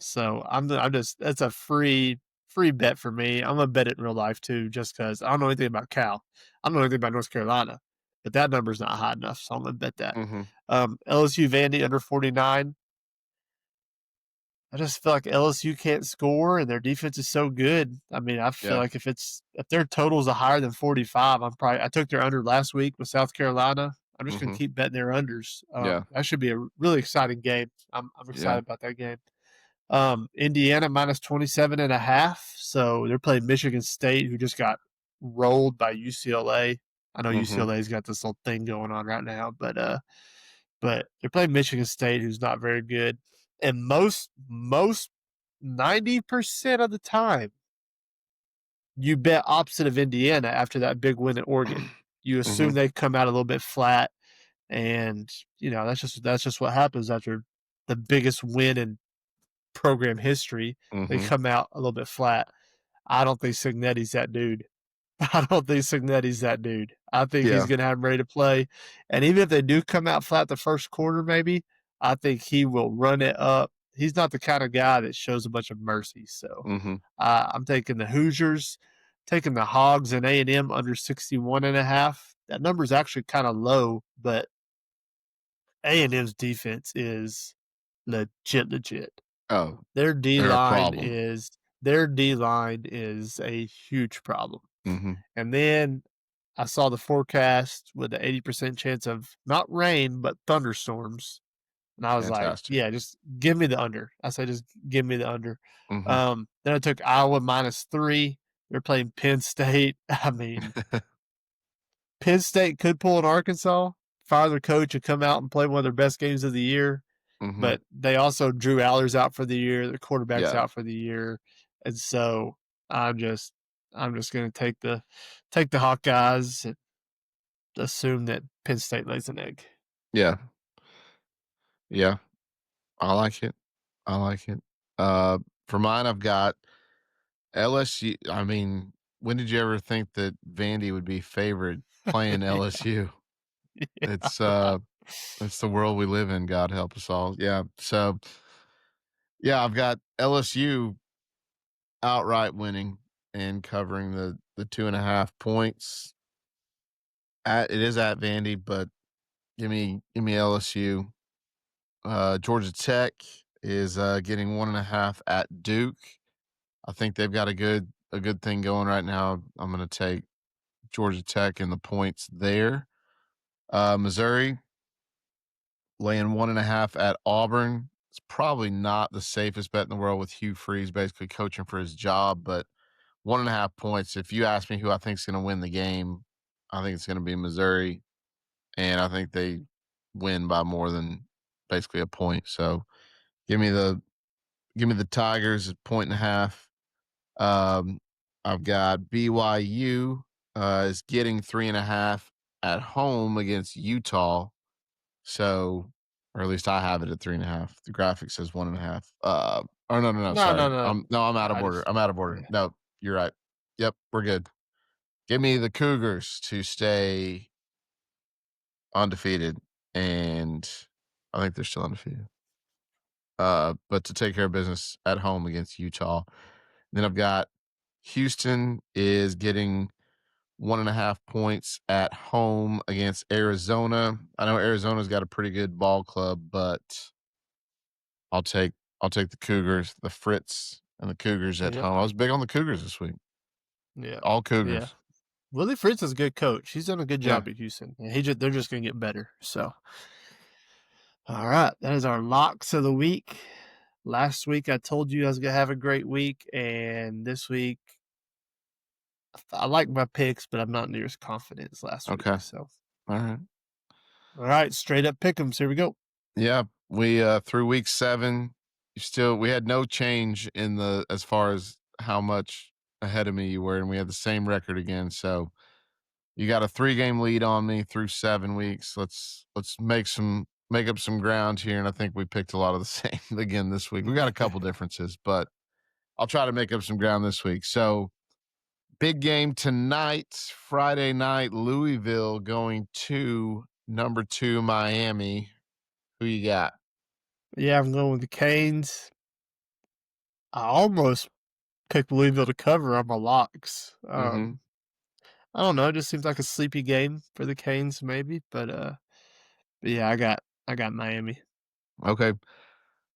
So I'm just that's a free free bet for me. I'm gonna bet it in real life too, just because I don't know anything about Cal. I don't know anything about North Carolina, but that number's not high enough, so I'm gonna bet that. Mm-hmm. LSU Vandy under 49. I just feel like LSU can't score and their defense is so good. I mean, I feel Yeah. like if their totals are higher than 45, I took their under last week with South Carolina. I'm just gonna Mm-hmm. keep betting their unders. Yeah. That should be a really exciting game. I'm Yeah. excited about that game. Indiana minus 27.5. So they're playing Michigan State, who just got rolled by UCLA. I know Mm-hmm. UCLA's got this little thing going on right now, but they're playing Michigan State, who's not very good. And most 90% of the time, you bet opposite of Indiana after that big win at Oregon. You Mm-hmm. assume they come out a little bit flat, and that's just what happens after the biggest win in program history. They Mm-hmm. come out a little bit flat. I don't think Signetti's that dude. I don't think Signetti's that dude. I think he's Yeah. going to have him ready to play. And even if they do come out flat the first quarter, maybe, I think he will run it up. He's not the kind of guy that shows a bunch of mercy. So Mm-hmm. I'm taking the Hoosiers, taking the Hogs and A&M under 61.5. That number is actually kind of low, but A&M's defense is legit. Oh, Their D they're a line problem. is their D line is a huge problem. Mm-hmm. And then I saw the forecast with the 80% chance of not rain but thunderstorms, and I was like, Fantastic. "Yeah, just give me the under." I said, "Just give me the under." Mm-hmm. Then I took Iowa -3. They're playing Penn State. I mean, Penn State could pull an Arkansas, fire their coach, and come out and play one of their best games of the year. Mm-hmm. But they also Drew Aller's out for the year. Their quarterback's Yeah. out for the year, and so I'm just going to take the Hawkeyes and assume that Penn State lays an egg. Yeah. Yeah. I like it. I like it. For mine, I've got LSU. I mean, when did you ever think that Vandy would be favored playing LSU? It's it's the world we live in. God help us all. Yeah. So yeah, I've got LSU outright winning and covering the 2.5 points. It is at Vandy, but give me LSU. Georgia Tech is getting 1.5 at Duke. I think they've got a good thing going right now. I'm going to take Georgia Tech and the points there. Missouri laying 1.5 at Auburn. It's probably not the safest bet in the world with Hugh Freeze basically coaching for his job, but 1.5 points. If you ask me who I think is going to win the game, I think it's going to be Missouri, and I think they win by more than basically a point. So give me the Tigers at 1.5. Um, I've got BYU is getting 3.5 at home against Utah. So, or at least I have it at 3.5. The graphic says 1.5. Or no, No, sorry. no, no. I'm out of I order. just I'm out of order. yeah. No, you're right. Yep, we're good. Give me the Cougars to stay undefeated, and I think they're still undefeated. But to take care of business at home against Utah. Then I've got Houston is getting 1.5 points at home against Arizona. I know Arizona's got a pretty good ball club, but I'll take the Cougars, the Fritz and the Cougars at Yep. home. I was big on the Cougars this week. Yeah. All Yeah. Cougars. Willie Fritz is a good coach. He's done a good Yeah. job at Houston. And they're just going to get better. So, all right, that is our locks of the week. Last week I told you I was going to have a great week, and this week I like my picks, but I'm not near as confident as last week. Okay. So, All right. all right, straight up pick'ems. Here we go. Yeah. We through week 7, we had no change in the as far as how much ahead of me you were, and we had the same record again. So you got a 3-game lead on me through 7 weeks. Let's make up some ground here, and I think we picked a lot of the same again this week. We got a couple differences, but I'll try to make up some ground this week. So big game tonight, Friday night, Louisville going to number 2 Miami. Who you got? Yeah, I'm going with the Canes. I almost pick Louisville to cover on my locks. Mhm. I don't know, it just seems like a sleepy game for the Canes maybe, but yeah, I got Miami. Okay.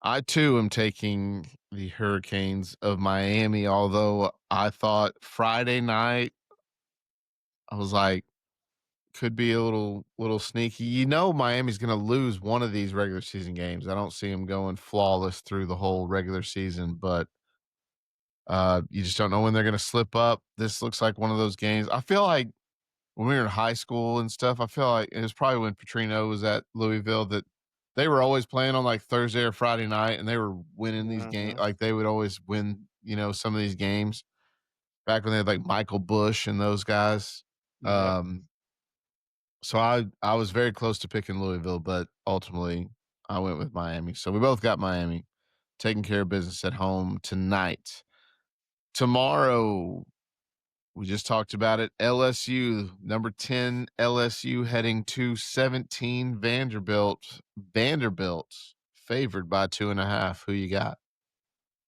I too am taking the Hurricanes of Miami, although I thought Friday night, I was like, could be a little sneaky. You know, Miami's going to lose one of these regular season games. I don't see them going flawless through the whole regular season, but you just don't know when they're going to slip up. This looks like one of those games. I feel like when we were in high school and stuff, I feel like it was probably when Petrino was at Louisville that they were always playing on like Thursday or Friday night, and they were winning these games. Mhm. Like they would always win, some of these games back when they had like Michael Bush and those guys. Yep. Um, so I was very close to picking Louisville, but ultimately I went with Miami. So we both got Miami taking care of business at home tonight. Tomorrow, we just talked about it. LSU, number 10, LSU heading to 17, Vanderbilt. Vanderbilt favored by 2.5. Who you got?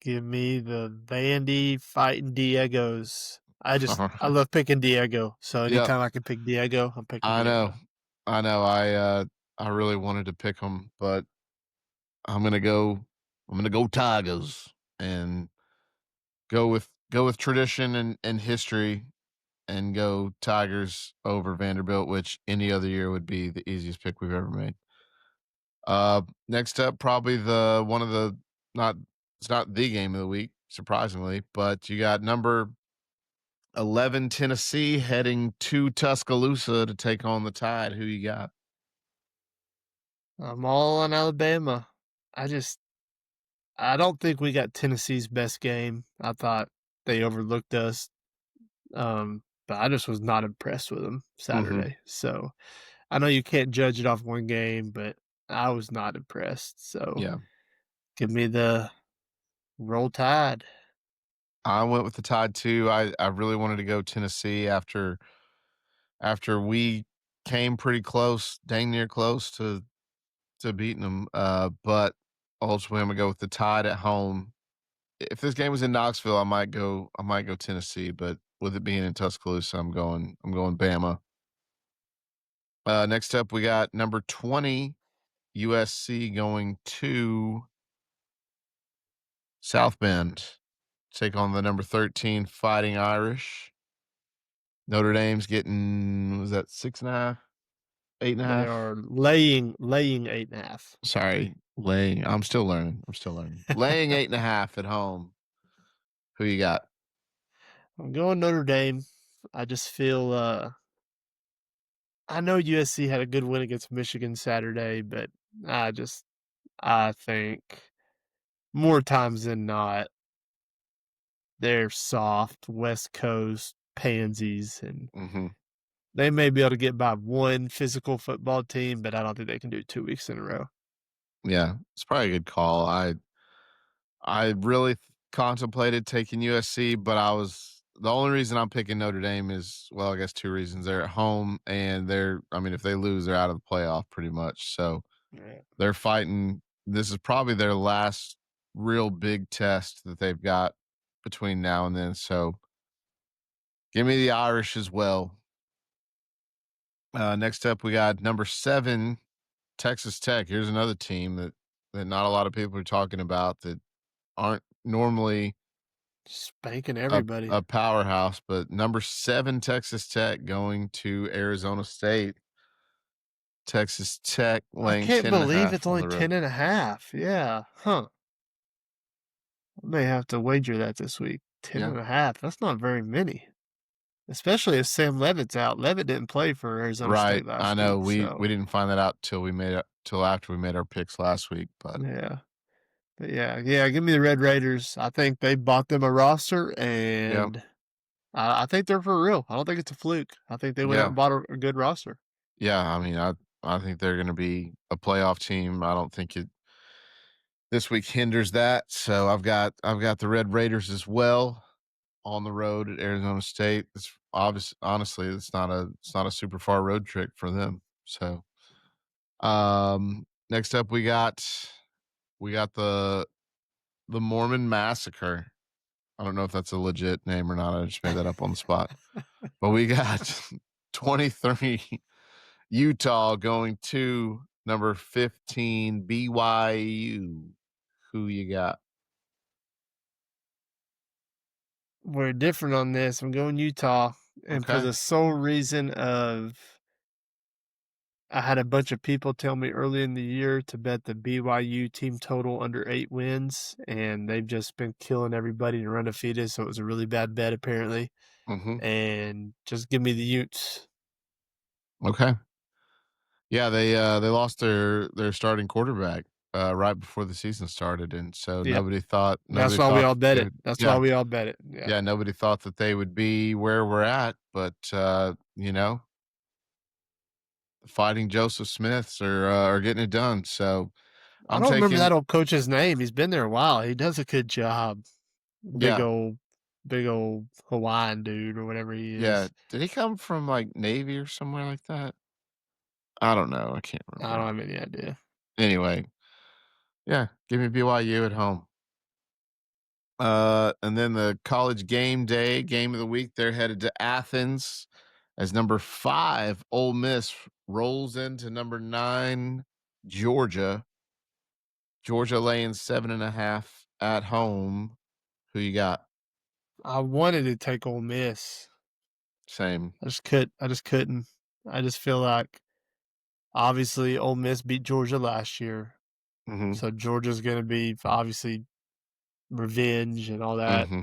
Give me the Vandy fighting Diegos. All I right. love picking Diego, so Yep. anytime I can pick Diego, I'm picking I know. Diego. I know. I really wanted to pick them, but I'm gonna go Tigers and go with tradition and history and go Tigers over Vanderbilt, which any other year would be the easiest pick we've ever made. Next up, probably the one of the not it's not the game of the week, surprisingly, but you got number 11 Tennessee heading to Tuscaloosa to take on the Tide. Who you got? I'm all on Alabama. I don't think we got Tennessee's best game. I thought they overlooked us, but I just was not impressed with them Hmm. Saturday. So I know you can't judge it off one game, but I was not impressed. So Yeah, give me the Roll Tide. I went with the Tide too. I really wanted to go Tennessee after we came pretty close, dang near close to beating them. But ultimately, I'm gonna go with the Tide at home. If this game was in Knoxville, I might go Tennessee, but with it being in Tuscaloosa, I'm going Bama. Next up, we got number 20 USC going to South Bend, take on the number 13 Fighting Irish. Notre Dame's getting was that 6.5, 8.5? They are laying 8.5. Sorry, laying. I'm still learning. I'm still learning. Laying 8.5 at home. Who you got? I'm going Notre Dame. I just feel I know USC had a good win against Michigan Saturday, but I just I think more times than not they're soft West Coast pansies, and Hmm. they may be able to get by one physical football team, but I don't think they can do 2 weeks in a row. Yeah, it's probably a good call. I really contemplated taking USC, but the only reason I'm picking Notre Dame is, well, I guess two reasons. They're at home and I mean, if they lose, they're out of the playoff pretty much. So Yeah. they're fighting. This is probably their last real big test that they've got between now and then. So give me the Irish as well. Next up, we got number 7, Texas Tech. Here's another team that not a lot of people are talking about that aren't normally Spanking a everybody. a powerhouse, but number 7 Texas Tech going to Arizona State. Texas Tech I laying can't 10 and a believe it's half on only the road. 10.5. Yeah. Huh. I may have to wager that this week. Ten Yeah. and a half. That's not very many. Especially if Sam Levitt's out. Levitt didn't play for Arizona Right. State I last know week, we so didn't find that out till after we made our picks last week, but yeah. But yeah, give me the Red Raiders. I think they bought them a roster, yeah. and I think they're for real. I don't think it's a fluke. I think they went out Yeah. and bought a good roster. Yeah, I mean, I think they're going to be a playoff team. I don't think it this week hinders that. So I've got the Red Raiders as well on the road at Arizona State. It's obvious honestly, it's not a super far road trip for them. So, next up we got the Mormon Massacre I don't know if that's a legit name or not. I just made that up on the spot. But we got 23 Utah going to number 15 BYU. Who you got? We're different on this. I'm going Utah, and for Okay. the sole reason of I had a bunch of people tell me early in the year to bet the BYU team total under 8 wins, and they've just been killing everybody and run undefeated, so it was a really bad bet apparently. Mm-hmm. And just give me the Utes. Okay. Yeah, they lost their starting quarterback right before the season started, and so Yep. That's nobody why we thought all that bet they it. would. That's why Yeah, we all bet it. Yeah. yeah, nobody thought that they would be where we're at, but the Fighting Joseph Smiths are getting it done. So I I'm don't remember taking. that old coach's name. He's been there a while. He does a good job. Big Yeah, old big old Hawaiian dude or whatever he yeah. is. Did he come from like Navy or somewhere like that? I don't know. I can't I don't remember. have any idea. Anyway, yeah, give me BYU at home. And then the college game day game of the week, they're headed to Athens as number 5 Ole Miss rolls into number 9 Georgia. Georgia laying 7.5 at home. Who you got? I wanted to take Ole Miss. Same. I just couldn't. I just feel like obviously Ole Miss beat Georgia last year. Mm-hmm. So Georgia's gonna be obviously revenge and all that. Mm-hmm.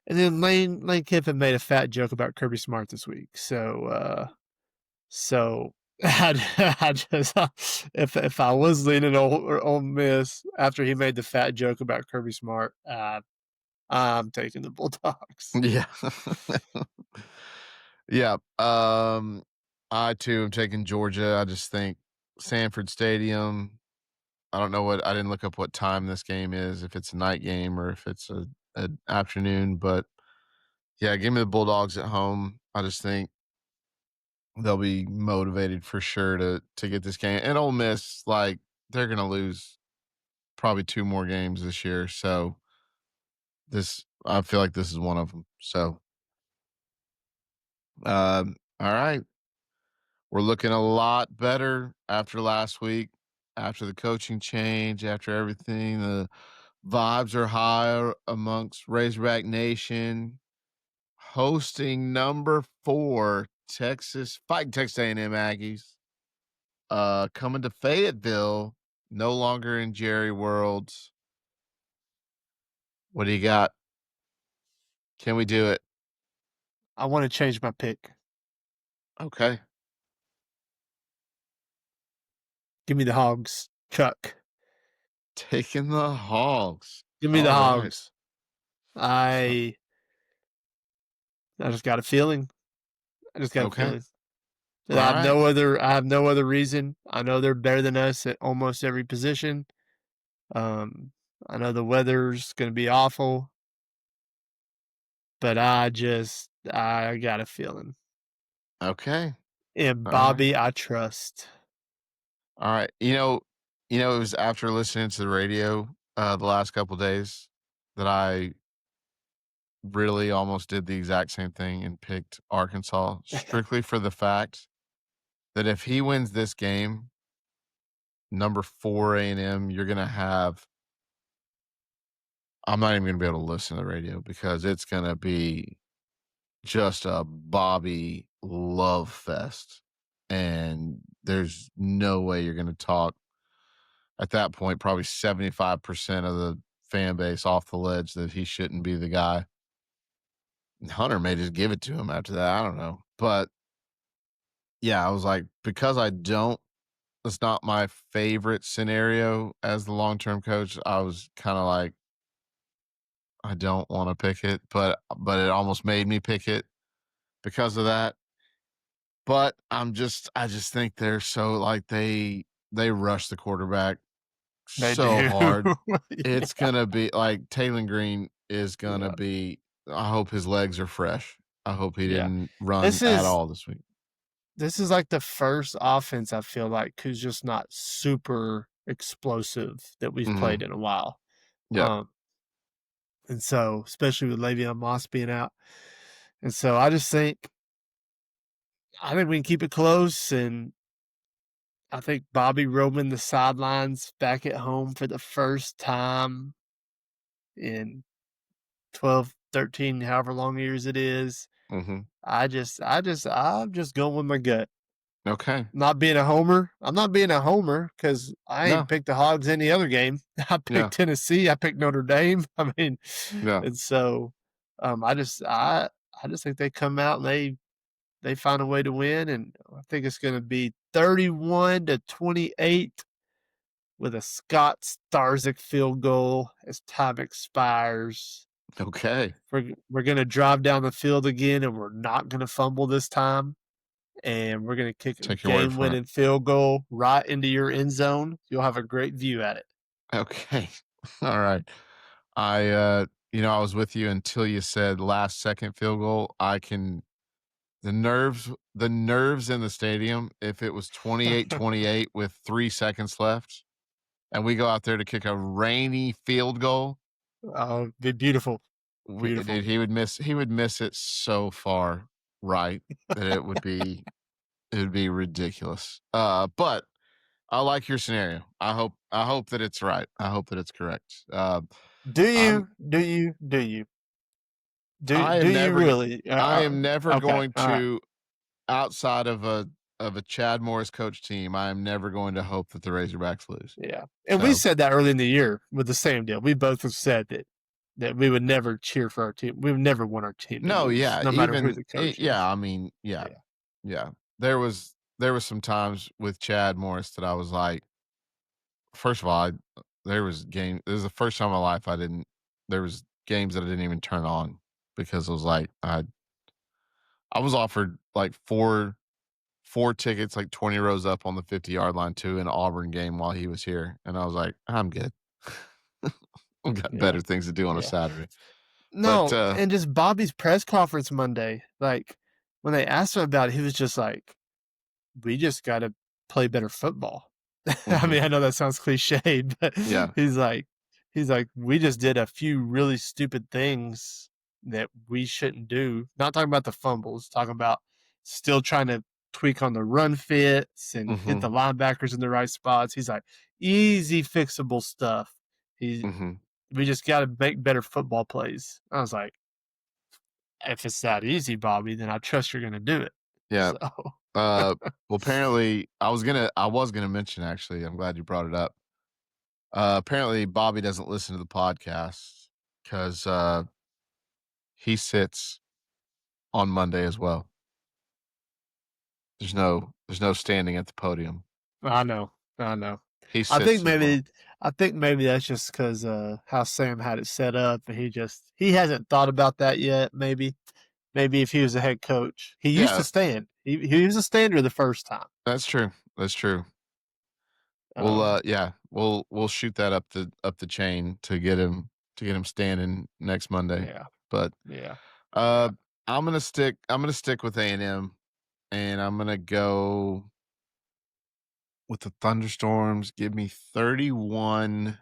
And then Lane Kiffin made a fat joke about Kirby Smart this week. So I just if I was leaning Ole Miss after he made the fat joke about Kirby Smart, I'm taking the Bulldogs. Yeah. Yeah. I too am taking Georgia. I just think Sanford Stadium. I don't know what I didn't look up what time this game is, if it's a night game or if it's a afternoon, but yeah, give me the Bulldogs at home. I just think they'll be motivated for sure to get this game. And Ole Miss, like, they're gonna lose probably 2 more games this year. So I feel like this is one of them. So all right. We're looking a lot better after last week, after the coaching change, after everything. The vibes are higher amongst Razorback Nation. Hosting number 4 Texas A&M Aggies. Coming to Fayetteville, no longer in Jerry Worlds. What do you got? Can we do it? I want to change my pick. Okay. Give me the Hogs. Chuck. Taking the Hogs. Give me the All right. Hogs. So, I just got a feeling. I just got a okay. feeling. All right. I have no other reason. I know they're better than us at almost every position. I know the weather's going to be awful, but I got a feeling. Okay. And All right. Bobby, I trust. All right. It was after listening to the radio the last couple days that I really almost did the exact same thing and picked Arkansas strictly for the fact that if he wins this game, number 4 A&M, you're gonna have. I'm not even gonna be able to listen to the radio because it's gonna be just a Bobby love fest, and there's no way you're gonna talk at that point. Probably 75% of the fan base off the ledge that he shouldn't be the guy. Hunter may just give it to him after that. I don't know, but yeah, I was like, because I don't. It's not my favorite scenario as the long term coach. I was kind of like, I don't want to pick it, but it almost made me pick it because of that. But I just think they're so like they rush the quarterback They so do. hard. It's Yeah. gonna be like Taylor Green is gonna Yeah. be. I hope his legs are fresh. I hope he Yeah. didn't run This at is all this week. this is like the first offense I feel like who's just not super explosive that we've Hmm. played in a while. Yeah. Um, And so, especially with Le'Veon Moss being out. And so I think we can keep it close, and I think Bobby roaming the sidelines back at home for the first time in 12, 13, however long years it is. Mhm. I'm just going with my gut. Okay. Not being a homer. I'm not being a homer because I ain't No. picked the Hogs any other game. I Yeah. picked Tennessee. I picked Notre Dame. I mean, Yeah. and so I just think they come out and they find a way to win, and I think it's going to be 31-28 with a Scott Starzik field goal as time expires. Okay. We're going to drive down the field again, and we're not going to fumble this time. And we're going to kick a Take your word for it. game-winning field goal right into your end zone. You'll have a great view at it. Okay. All right. I was with you until you said last second field goal. The nerves in the stadium, if it was 28-28 with 3 seconds left and we go out there to kick a rainy field goal, Oh, be beautiful, beautiful. dude, he would miss it so far right that it would be ridiculous. But I like your scenario. I hope that it's right. I hope that it's correct. Do I'm you? Do you? Do you? I Do am you never really? I am never Okay. going All right. to, outside of a Chad Morris coach team, I am never going to hope that the Razorbacks lose. Yeah. And we So, said that early in the year with the same deal. We both have said that we would never cheer for our team. We would never want our team to no, lose, yeah, no matter who even the coach yeah, is. I mean, yeah. Yeah. Yeah. There was some times with Chad Morris that I was like, first of all, this is the first time in my life there was games that I didn't even turn on because it was like I was offered like four tickets, like 20 rows up on the 50-yard line to an Auburn game while he was here. And I was like, I'm good. I've got Yeah. better things to do on a Yeah. Saturday. But No, and just Bobby's press conference Monday, like when they asked him about it, he was just like, we just got to play better football. I mhm, mean, I know that sounds cliche, but yeah. he's like, we just did a few really stupid things that we shouldn't do. Not talking about the fumbles, talking about still trying to tweak on the run fits and hit the Mhm, linebackers in the right spots. He's like, easy fixable stuff. He mhm, We just got to make better football plays. I was like, if it's that easy, Bobby, then I trust you're going to do it. yeah. So, Uh, well, apparently, I was gonna mention, actually, I'm glad you brought it up. Apparently, Bobby doesn't listen to the podcast because he sits on Monday as well. There's no standing at the podium. I know. I know. He I think sits as well. maybe I think maybe that's just because how Sam had it set up, and he hasn't thought about that yet. Maybe if he was a head coach, he used Yeah, to stand. He was a stander the first time. that's true. That's true. Um, Yeah, we'll shoot that up the chain to get him standing next Monday. yeah, But yeah, uh, yeah. I'm gonna stick with A&M, and I'm gonna go with the Thunderstorms. Give me 31-24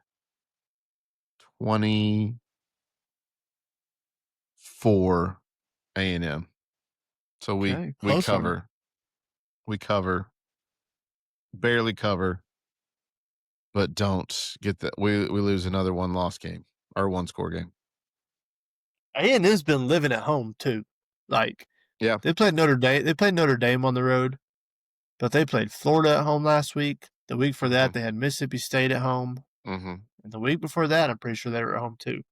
A&M. So we Okay, we close one. cover, barely cover, but don't get that. We lose another one loss game or one score game. A&M's been living at home too. Like Yeah. they played Notre Dame. They played Notre Dame on the road, but they played Florida at home last week. The week for that, Mhm. they had Mississippi State at home. Mhm. And the week before that, I'm pretty sure they were at home too.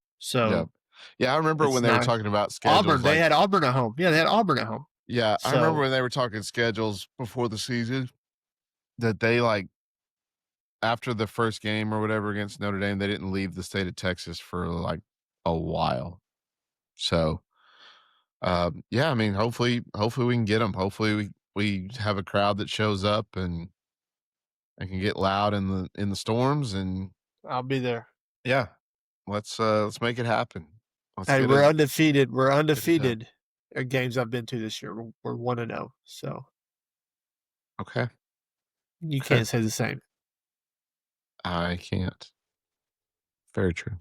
Yeah. So Yeah, I remember when it's they were not talking about schedules, Auburn. They like, had Auburn at home. Yeah, they had Auburn at home. yeah, I remember So when they were talking schedules before the season that they, like, after the first game or whatever against Notre Dame, they didn't leave the state of Texas for, like, a while. So, yeah, I mean, hopefully we can get them. Hopefully we have a crowd that shows up and can get loud in the storms, and I'll be there. yeah, let's make it happen. Let's Hey, get we're it undefeated. We're get it done. undefeated at games I've been to this year. We're 1-0. So Okay. you Okay. can't say the same. I can't. Very true.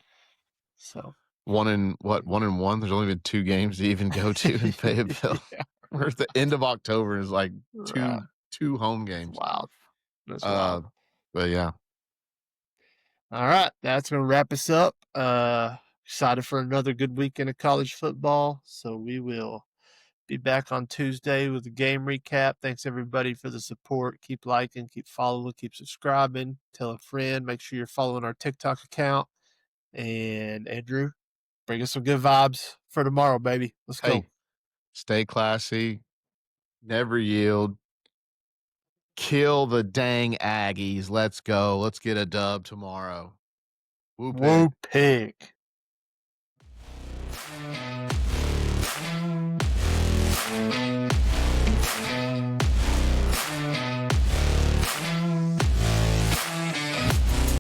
So 1 and 1? There's only been 2 games to even go to in Fayetteville. Yeah. We're at the end of October, is like Yeah. 2 home games. Wild. That's Uh, wild. but yeah. All right, that's gonna wrap us up. Excited for another good weekend of college football. So we will be back on Tuesday with a game recap. Thanks everybody for the support. Keep liking, keep following, keep subscribing. Tell a friend. Make sure you're following our TikTok account. And Andrew, bring us some good vibes for tomorrow, baby. Let's go. Hey, stay classy, never yield. Kill the dang Aggies. Let's go. Let's get a dub tomorrow. Woo pig. Woo pig.